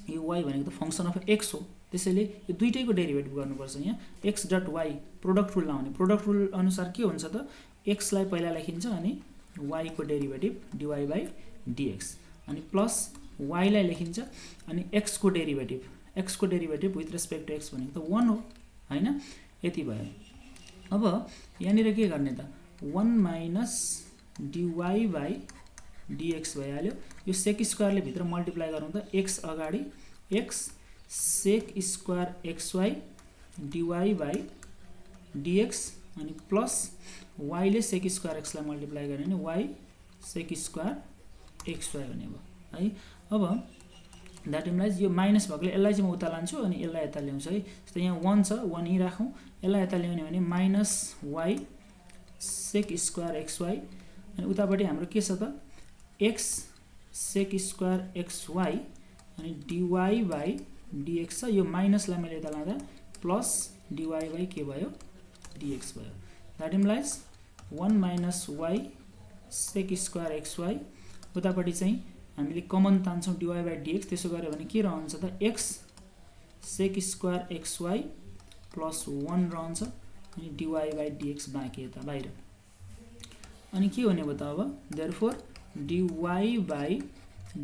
यो y भनेको त फंक्सन अफ x हो त्यसैले यो दुईटैको डेरिभेटिभ गर्नुपर्छ यहाँ x dot y product rule लाउने प्रोडक्ट रुल अनुसार के हुन्छ त x लाई पहिला लेखिन्छ अनि y को डेरिभेटिभ dy बाइ dx अनि प्लस y लाई लेखिन्छ अनि x को derivative with respect to x भनेको त 1 हो हैन यति भयो अब यहाँनिर के गर्ने त 1 माइनस dy बाइ dx भइहाल्यो यो सेक स्क्वायरले भित्र मल्टिप्लाई गरौँ त x अगाडि x sec square xy dy by dx अनि प्लस y ले सेक स्क्वायर x लाई मल्टिप्लाई गरे भने y सेक स्क्वायर xy भन्ने भयो है अब दैट इम्प्लाइज यो माइनस भएकोले यसलाई चाहिँ म उता लान्छु अनि यसलाई यता ल्याउँछु है जस्तै यहाँ 1 छ 1 यही राखौँ यसलाई यता ल्याउने भने minus y sec square xy अनि उतापट्टि हाम्रो के छ त x सेक स्क्वायर xy अनि dy बाइ dx छ यो माइनसलाई मैले यता लाँदा प्लस dy बाइ के भयो dx भयो that implies 1 minus y sec square xy उतापट्टि चाहिँ हामीले कमन तान्छौँ dy बाइ dx त्यसो गरे भने के रहन्छ त x sec square xy plus 1 रहन्छ अनि dy बाइ dx बाँकी यता बाहिर अनि के हुने भयो त अब therefore dy by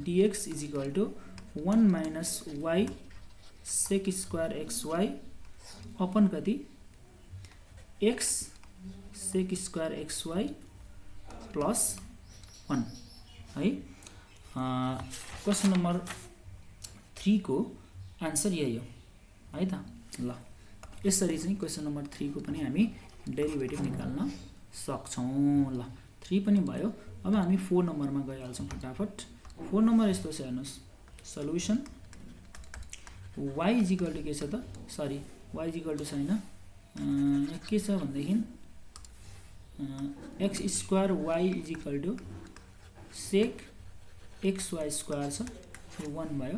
dx is equal to 1 minus y sec square xy upon कति x sec square xy plus 1 है क्वेशन नम्बर 3 को आन्सर यही हो है त ल यसरी चाहिँ क्वेशन नम्बर 3 को पनि हामी डेरिभेटिभ निकाल्न सक्छौं ल 3 पनि भयो अब हामी 4 नम्बरमा गइहाल्छौं फटाफट 4 नम्बर यस्तो छ हेर्नुस् solution y is equal to के छ त sorry y is equal to छैन यहाँ के छ भन्देखि x square y is equal to sec xy square छ 1 भयो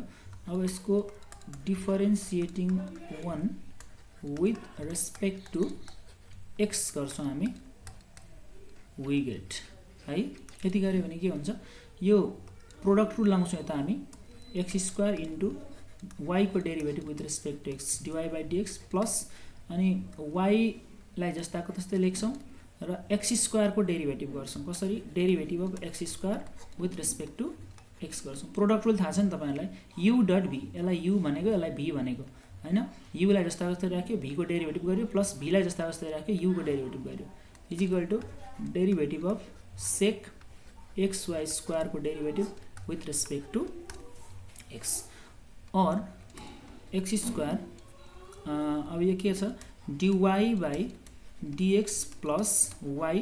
अब यसको differentiating 1 with respect to x गर्छौं हामी वी गेट है यति गरे भने के हुन्छ यो प्रोडक्ट रुल लाउँछौं यता हामी x स्क्वायर इन्टु y को derivative with respect to x dy by dx plus अनि y लाई जस्ताको तस्तै लेख्छौं र x स्क्वायर को डेरिभेटिभ गर्छौं कसरी derivative of x square with respect to x गर्छौं प्रोडक्ट रुल थाहा छ नि तपाईहरुलाई u डट v यसलाई u भनेको यसलाई v भनेको हैन u लाई जस्ताको तस्तै राख्यो v को डेरिभेटिभ गर्यो प्लस v लाई जस्ताको तस्तै राख्यो u को डेरिभेटिभ गर्यो is equal to derivative of sec xy square को derivative with respect to x और x स्क्वायर अब यो के छ dy by dx plus y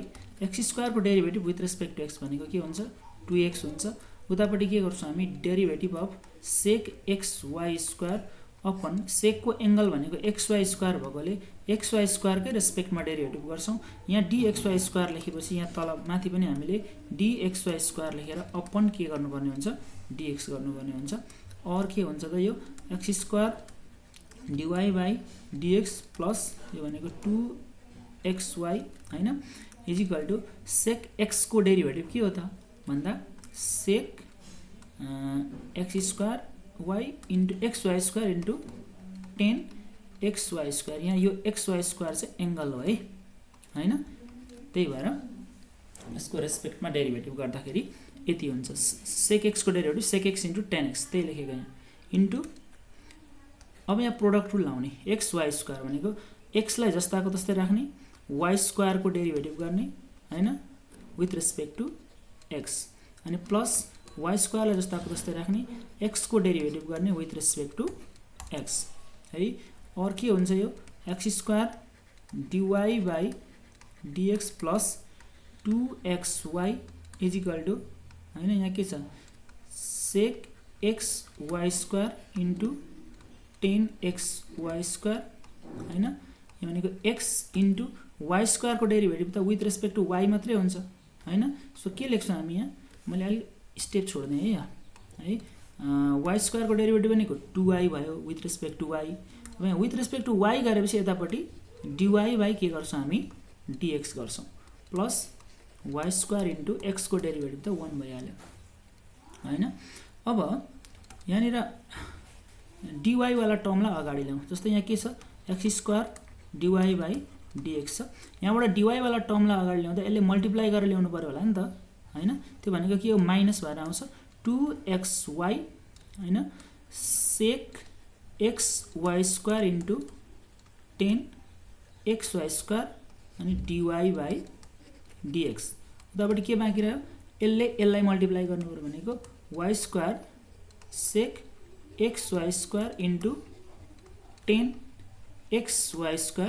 x square को derivative with respect to x भनेको के हुन्छ 2x हुन्छ उतापट्टि के गर्छौं हामी derivative of sec xy square upon sec को एंगल भनेको xy स्क्वायर भएकोले xy स्क्वायर कै रेस्पेक्टमा डेरिभेटिभ गर्छौं यहाँ dxy स्क्वायर लेखेपछि यहाँ तल माथि पनि हामीले dxy स्क्वायर लेखेर अपन के गर्नुपर्ने हुन्छ dx गर्नुपर्ने हुन्छ और के हुन्छ त यो x square dy by dx plus यो भनेको 2xy हैन is equal to sec x को डेरिभेटिभ के हो त भन्दा sec x square y into xy square into 10xy square यहाँ यो xy स्क्वायर चाहिँ एंगल हो है हैन त्यही भएर यसको रेस्पेक्टमा डेरिभेटिभ गर्दाखेरि यति हुन्छ सेक x को डेरिभेटिभ सेक x इन्टु 10x त्यही लेखेको यहाँ इन्टु अब यहाँ प्रोडक्ट रुल लाउने xy स्क्वायर भनेको x लाई जस्ताको तस्तै राख्ने y स्क्वायर को डेरिभेटिभ गर्ने हैन विथ रेस्पेक्ट टु x अनि प्लस y स्क्वायर लाई जस्ताको तस्तै राख्ने x को डेरिभेटिभ गर्ने विथ रेस्पेक्ट टु x है और के हुन्छ यो x square dy by dx plus 2xy is equal to हैन यहाँ के छ सेक xy स्क्वायर इन्टु 10xy² हैन, यो भनेको x इन्टु y² को डेरिभेटिभ त विथ रेस्पेक्ट टु y मात्रै हुन्छ हैन। सो के लेख्छौँ हामी यहाँ, मैले अलि स्टेप छोड्दिएँ है यहाँ है। y² को डेरिभेटिभ भनेको 2y भयो विथ रेस्पेक्ट टु y। अब यहाँ विथ रेस्पेक्ट टु y गरेपछि यतापट्टि dy बाई के गर्छौँ हामी dx गर्छौँ प्लस y² इन्टु x को डेरिभेटिभ त 1 भइहाल्यो हैन। अब यहाँनिर dy वाला टर्मलाई अगाडि ल्याउँ, जस्तै यहाँ के छ x² dy बाई dx छ। यहाँबाट dy वाला टर्मलाई अगाडि ल्याउँदा यसले मल्टिप्लाई गरेर ल्याउनु पर्यो होला नि त हैन। त्यो भनेको के हो माइनस भएर आउँछ 2xy हैन sec xy² इन्टु 10xy² अनि dy बाई dx। उतापट्टि के बाँकी रह्यो, यसलाई मल्टिप्लाई गर्नु पर्यो भनेको y² sec xy² into 10xy²।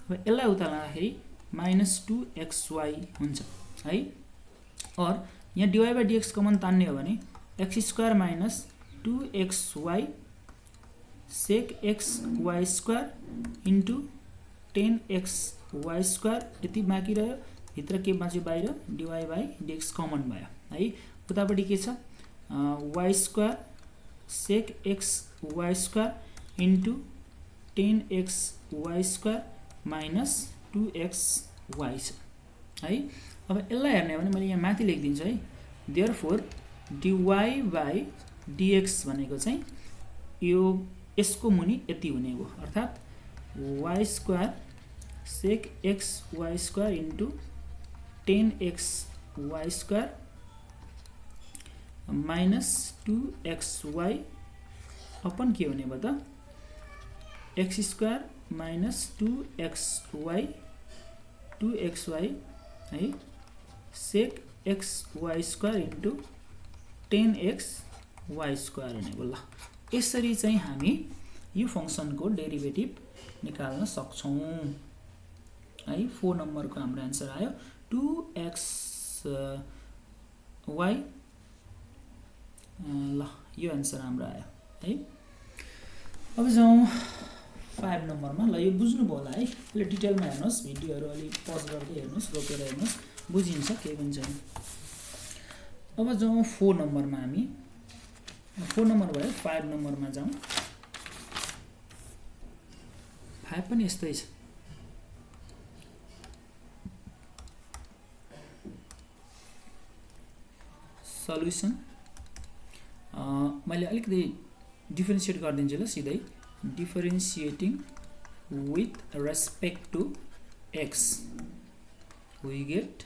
अब यसलाई उता लाँदाखेरि -2xy हुन्छ है। और यहाँ dy बाई dx कमन तान्ने हो भने x² minus 2xy sec xy² into 10xy² यति बाँकी रह्यो। भित्र के बाँच्यो बाहिर dy बाई dx कमन भयो है। उतापट्टि के छ y² sec xy² into 10xy² minus 2xy छ है। अब यसलाई हेर्ने हो भने मैले यहाँ माथि लेखिदिन्छु है। देयरफोर dy बाई dx भनेको चाहिँ यो यसको मुनि यति हुने हो, अर्थात् y² sec xy² into 10xy² minus 2xy upon के हुने भयो त x² माइनस 2xy है sec xy² इन्टु 10xy² हुने भयो। ल यसरी चाहिँ हामी यो फंक्सनको डेरिभेटिभ निकाल्न सक्छौं है। 4 नम्बरको हाम्रो आन्सर आयो 2xy। ल यो आन्सर हाम्रो आयो है। अब जाउँ 5 नम्बरमा। ल यो बुझ्नुभयो होला है, अहिले डिटेलमा हेर्नुहोस्, भिडियोहरू अलि पज गर्दै हेर्नुहोस्, रोकेर हेर्नुहोस्, बुझिन्छ केही पनि छैन। अब जाउँ 4 नम्बरमा। हामी 4 नम्बर भयो, 5 नम्बरमा जाउँ। 5 पनि यस्तै छ। सल्युसन मैले अलिकति डिफरेन्शिएट गरिदिन्छु ल सिधै। Differentiating with respect to x we get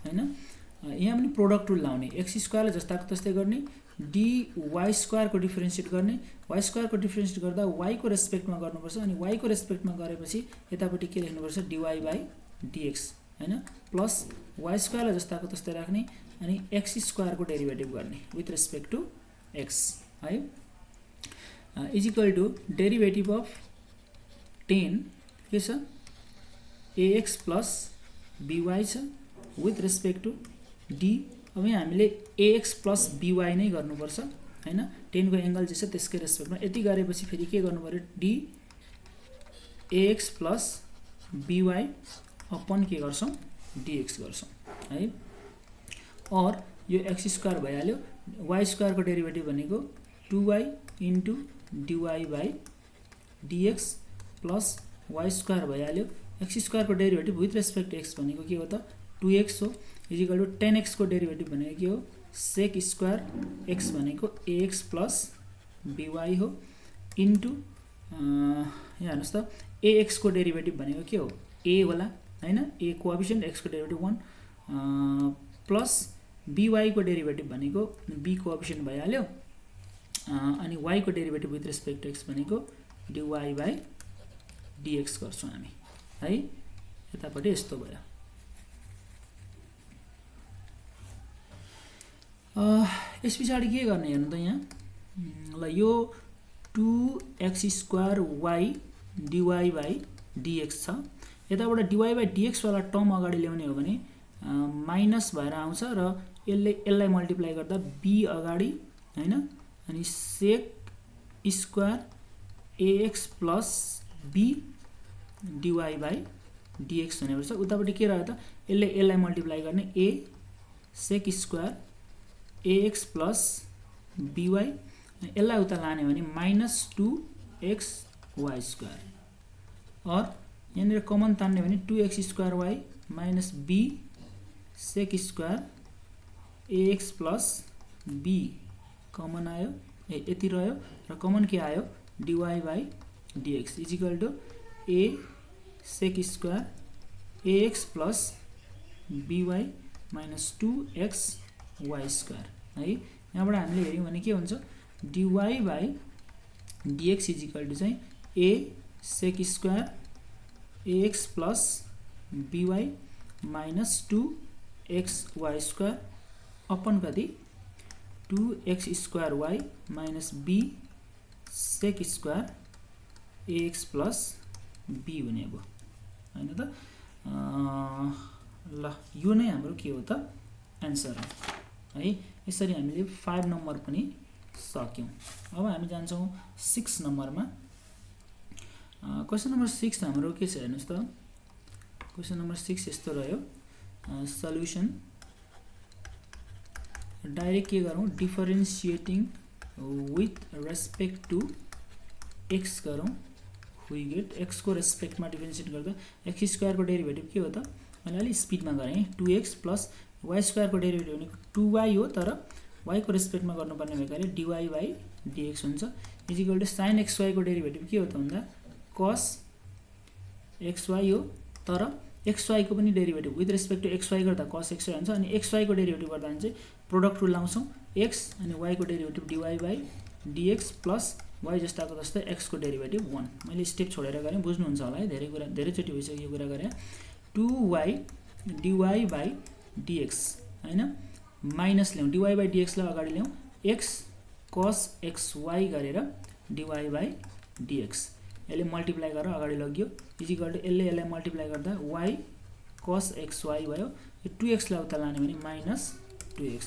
हैन। यहाँ पनि प्रोडक्ट रुल लाउने, x² जस्ताको तस्तै गर्ने, dy² को डिफरेन्शिएट गर्ने, y² को डिफरेन्शिएट गर्दा y को रेस्पेक्टमा गर्नुपर्छ, अनि y को रेस्पेक्टमा गरेपछि यतापट्टि के लेख्नुपर्छ dy बाई dx हैन, प्लस y² जस्ताको तस्तै राख्ने, अनि x² को डेरिभेटिभ गर्ने विथ रेस्पेक्ट टु x है। Is equal to derivative of 10 के छ ax प्लस by छ विथ रेस्पेक्ट टु d। अब यहाँ हामीले ax प्लस by नै गर्नुपर्छ हैन। 10 को एंगल जे छ त्यसकै रेस्पेक्टमा यति गरेपछि फेरि के गर्नु पर्यो d ax plus by upon के गर्छौं dx गर्छौं है। और यो x² भइहाल्यो, y² को डेरिभेटिभ भनेको 2y into dy by dx plus y² भइहाल्यो, x² को डेरिभेटिभ विथ रेस्पेक्ट x भनेको के हो त 2x हो, इज इक्वल टु 10x को डेरिभेटिभ भनेको के हो sec स्क्वायर x भनेको ax प्लस by हो इन्टु यहाँ हेर्नुहोस् त ax को डेरिभेटिभ भनेको के हो a होला हैन, a कोएफिसिएन्ट x को डेरिभेटिभ 1 प्लस by को डेरिभेटिभ भनेको b कोएफिसिएन्ट भइहाल्यो, अनि y को derivative with respect to x भनेको dy बाई dx गर्छौं हामी है। यतापट्टि यस्तो भयो। यस पछाडि के गर्ने हेर्नु त यहाँ। ल यो 2x² dy बाई dx छ। यताबाट dy बाई dx वाला टर्म अगाडि ल्याउने हो भने माइनस भएर आउँछ र यसलाई मल्टिप्लाई गर्दा b अगाडि हैन, अनि sec square ax plus b dy by dx हुने पर्छ। उतापट्टि के रह्यो त यसले यसलाई मल्टिप्लाई गर्ने a sec square ax plus by यसलाई उता लाने भने माइनस 2xy स्क्वायर और यहाँनिर कमन तान्ने भने 2x square y minus b sec square ax plus b common आयो यति रह्यो र कमन के आयो dy by dx is equal to a sec square ax plus by minus 2xy square है। यहाँबाट हामीले हेर्यौं भने के हुन्छ dy by dx is equal to चाहिँ a sec square ax plus by minus 2xy square upon कति 2x square y minus b sec square ax plus b हुने भयो हैन त। ल यो नै हाम्रो के हो त आन्सर हो है। यसरी हामीले 5 नम्बर पनि सक्यौं। अब हामी जान्छौं 6 नम्बरमा। क्वेशन नम्बर 6 हाम्रो के छ हेर्नुस् त। क्वेशन नम्बर 6 यस्तो रह्यो सल्युसन डाइरेक्ट के गरौँ डिफरेन्शिएटिङ विथ रेस्पेक्ट टु x गरौँ। वी गेट x को रेस्पेक्टमा डिफरेन्शिएट गर्दा x स्क्वायर को डेरिभेटिभ के हो त मैले अलि स्पिडमा गरे 2x प्लस y स्क्वायर को डेरिभेटिभ भनेको 2y हो तर y को रेस्पेक्टमा गर्नुपर्ने भएकाले dy बाई dx हुन्छ is equal to sin xy को डेरिभेटिभ के हो त भन्दा cos xy हो तर xy को पनि derivative with respect to xy गर्दा cos xy हुन्छ अनि xy को डेरिभेटिभ गर्दा चाहिँ प्रोडक्ट रुल लाउँछौं x अनि y को derivative dy by dx plus y जस्ताको जस्तै x को डेरिभेटिभ 1 मैले स्टेप छोडेर गरे बुझ्नुहुन्छ होला है धेरै चोटी भइसक्यो यो कुरा गरे 2y dy बाई dx हैन माइनस ल्याउँ dy बाई dx लाई अगाडि ल्याउँ x cos xy गरेर dy बाई dx यसले मल्टिप्लाई गरेर अगाडि लग्यो इज इक्वल टु यसले मल्टिप्लाई गर्दा y cos xy भयो यो 2x लाई उता लाने भने माइनस 2x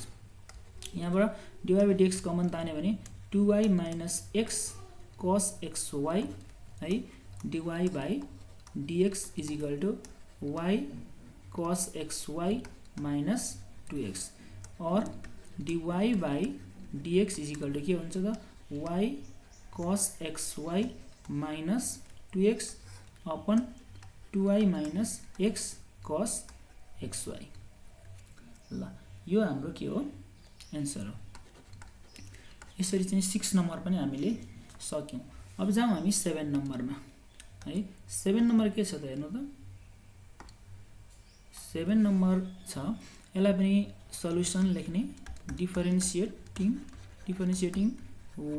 यहाँबाट dy बाई dx कमन ताने भने 2y minus x cos xy है dy by dx is equal to y cos xy minus 2x और dy by dx is equal to के हुन्छ त y cos xy minus 2x upon 2y minus x cos xy। ल यो हाम्रो के हो आन्सर हो। यसरी चाहिँ 6 नम्बर पनि हामीले सक्यौं। अब जाउँ हामी 7 नम्बरमा है। 7 नम्बर के छ त हेर्नु त 7 नम्बर छ यसलाई पनि सल्युसन लेख्ने डिफरेन्शिएटिङ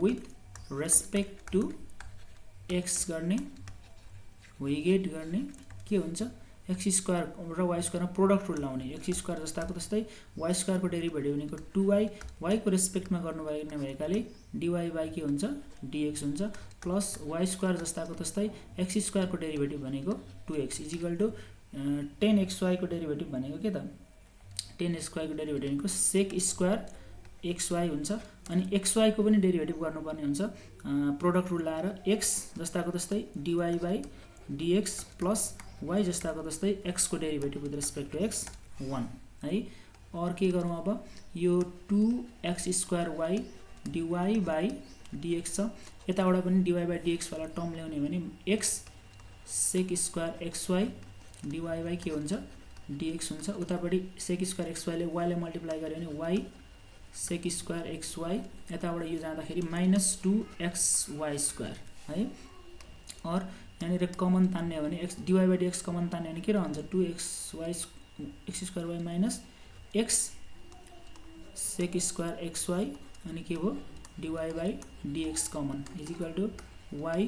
विथ रेस्पेक्ट टु x गर्ने वी गेट गर्ने के हुन्छ x स्क्वायर र y स्क्वायर प्रोडक्ट रुल लाउने x स्क्वायर जस्ताको जस्तै y स्क्वायर को डेरिभेटिभ भनेको 2y y को रेस्पेक्टमा गर्नु भएकाले dy बाई के हुन्छ dx हुन्छ प्लस y स्क्वायर जस्ताको जस्तै x स्क्वायर को डेरिभेटिभ भनेको 2x is equal to 10xy को डेरिभेटिभ भनेको के त 10xy को डेरिभेटिभ भनेको sec स्क्वायर xy हुन्छ अनि xy को पनि डेरिभेटिभ गर्नुपर्ने हुन्छ प्रोडक्ट रुल लाएर x जस्ताको जस्तै dy by dx plus y जस्ताको जस्तै x को derivative with respect to x 1 है। और के गरौँ अब यो 2x square y dy by dx छ यताबाट पनि dy बाई dx वाला टर्म ल्याउने भने x sec square xy dy by के हुन्छ dx हुन्छ उतापटि sec स्क्वायर xy ले y लाई मल्टिप्लाई गर्यो भने y sec स्क्वायर xy यताबाट यो जाँदाखेरि माइनस 2xy स्क्वायर है। और यहाँनिर कमन तान्ने हो भने x dy by dx common तान्ने भने के रहन्छ 2xy x square y minus x sec square xy अनि के हो dy by dx common is equal to y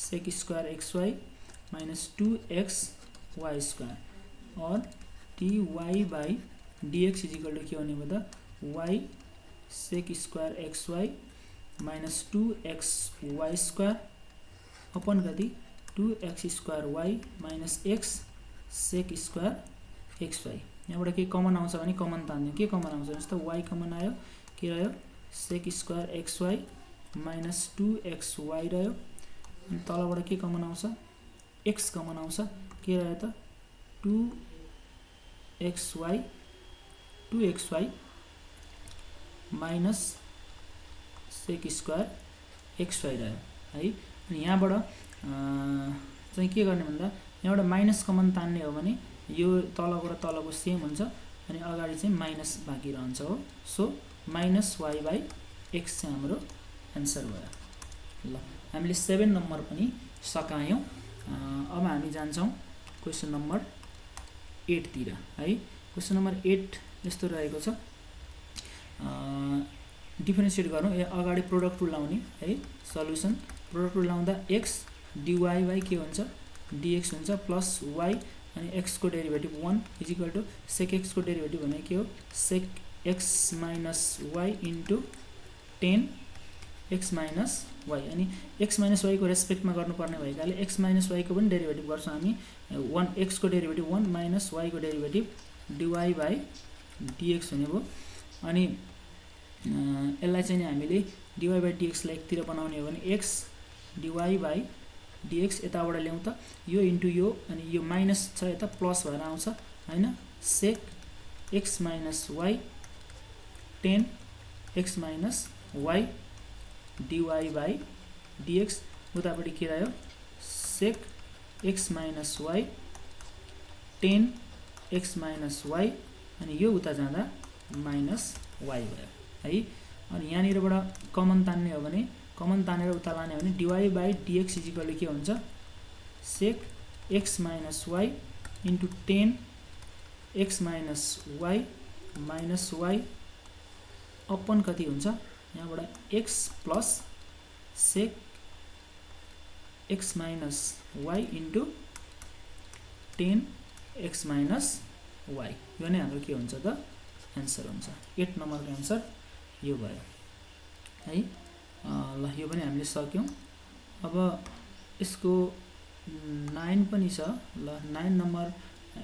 sec square xy minus 2xy square और dy by dx is equal to के हुने भयो त y sec square xy minus 2xy square upon कति 2x square y minus x sec square xy यहाँबाट के common आउँछ भने कमन तान्ने के कमन आउँछ जस्तो y कमन आयो के रह्यो sec square xy minus 2xy रह्यो अनि तलबाट के कमन आउँछ x कमन आउँछ के रह्यो त 2xy minus sec square xy रह्यो है। अनि यहाँबाट चाहिँ के गर्ने भन्दा यहाँबाट माइनस कमन तान्ने हो भने यो तलको र तलको सेम हुन्छ अनि अगाडि चाहिँ माइनस बाँकी रहन्छ हो। So minus y by x चाहिँ हाम्रो एन्सर भयो। ल हामीले 7 नम्बर पनि सकायौं। अब हामी जान्छौं क्वेशन नम्बर 8 तिर है। क्वेशन नम्बर 8 यस्तो रहेको छ, डिफरेन्शिएट गरौँ। अगाडि प्रोडक्ट रुल लाउने है। सल्युसन प्रोडक्ट रुल लाउँदा x dy बाई के हुन्छ dx हुन्छ प्लस y अनि x को derivative 1 is equal to sec x को डेरिभेटिभ भने के हो sec x minus y into 10 x minus y। अनि x माइनस y को रेस्पेक्टमा गर्नुपर्ने भएकाले x माइनस y को पनि डेरिभेटिभ गर्छौँ हामी। 1 x को डेरिभेटिभ 1 माइनस y को डेरिभेटिभ dy बाई dx हुने भयो। अनि यसलाई चाहिँ हामीले dy बाई dx लाई एकतिर बनाउने हो भने x dy बाई dx यताबाट ल्याउँ त यो इन्टु यो अनि यो माइनस छ यता प्लस भएर आउँछ हैन। sec x minus y 10 x minus y dy by dx उतापट्टि के रह्यो sec x minus y 10 x minus y अनि यो उता जाँदा माइनस y भयो है। अनि यहाँनिरबाट कमन तान्ने हो भने कमन तानेर उता लाने हो भने dy by dx is equal to के हुन्छ sec x minus y into 10 x minus y minus y upon कति हुन्छ यहाँबाट x plus sec x minus y into 10 x minus y। यो नै हाम्रो के हुन्छ त एन्सर हुन्छ। 8 नम्बरको एन्सर यो भयो है। ल यो पनि हामीले सक्यौं। अब यसको 9 पनि छ। ल 9 नम्बर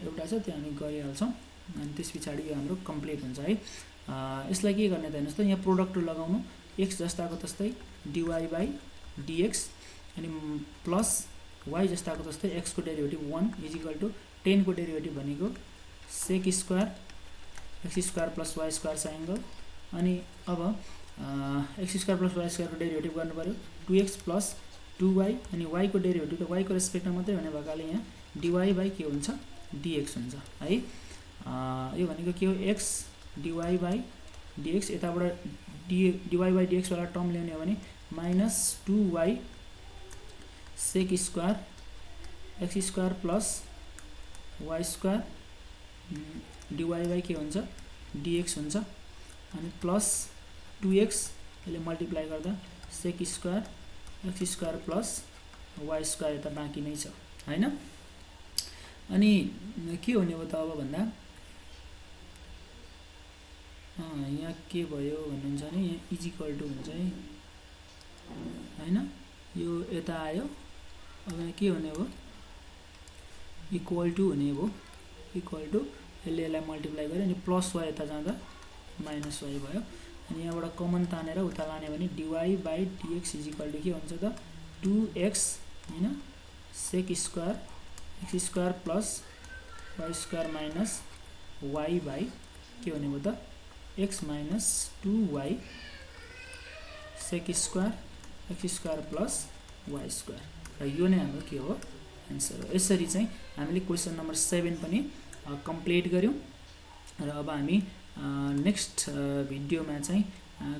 एउटा छ त्यो हामी गरिहाल्छौं अनि त्यसपछि यो हाम्रो कम्प्लिट हुन्छ है। यसलाई के गर्ने त हेर्नुस् त यहाँ प्रोडक्ट लगाउनु x जस्ताको तस्तै dy बाई dx अनि प्लस y जस्ताको तस्तै x को डेरिभेटिभ 1 इज इक्वल टु 10 को डेरिभेटिभ भनेको sec square x square plus y square छ एंगल। अनि अब x square plus y square को डेरिभेटिभ गर्नु पर्यो 2x प्लस 2y अनि y को डेरिभेटिभ त y को रेस्पेक्टमा मात्रै हुने भएकाले यहाँ dy बाई के हुन्छ dx हुन्छ है। यो भनेको के हो x dy बाई dx यताबाट dy बाई dx वाला टर्म ल्याउने हो भने minus 2y sec square x square plus y square dy by के हुन्छ dx हुन्छ अनि प्लस 2x यसले मल्टिप्लाई गर्दा sec square x square plus y square यता बाँकी नै छ हैन। अनि के हुने हो त अब भन्दा यहाँ के भयो भन्नुहुन्छ भने यहाँ इज इक्वल टु हुन्छ है हैन। यो यता आयो अब यहाँ के हुने हो इक्वल टु हुने हो। इक्वल टु यसले यसलाई मल्टिप्लाई गर्यो अनि प्लस y यता जाँदा माइनस y भयो। अनि यहाँबाट कमन तानेर उता लाने भने dy by dx is equal to के हुन्छ त 2x हैन sec square x square plus y square minus y by के हुने भयो त x minus 2y sec square x square plus y square र यो नै हाम्रो के हो एन्सर हो। यसरी चाहिँ हामीले क्वेशन नम्बर 7 पनि कम्प्लिट गर्यौं र अब हामी नेक्स्ट भिडियोमा चाहिँ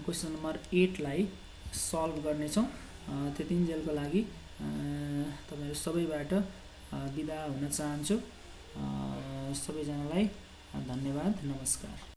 क्वेशन नम्बर 8 लाई सल्भ गर्ने छौं। त्यतिन्जेलको लागि तपाईहरु सबैबाट बिदा हुन चाहन्छु। सबैजनालाई धन्यवाद, नमस्कार।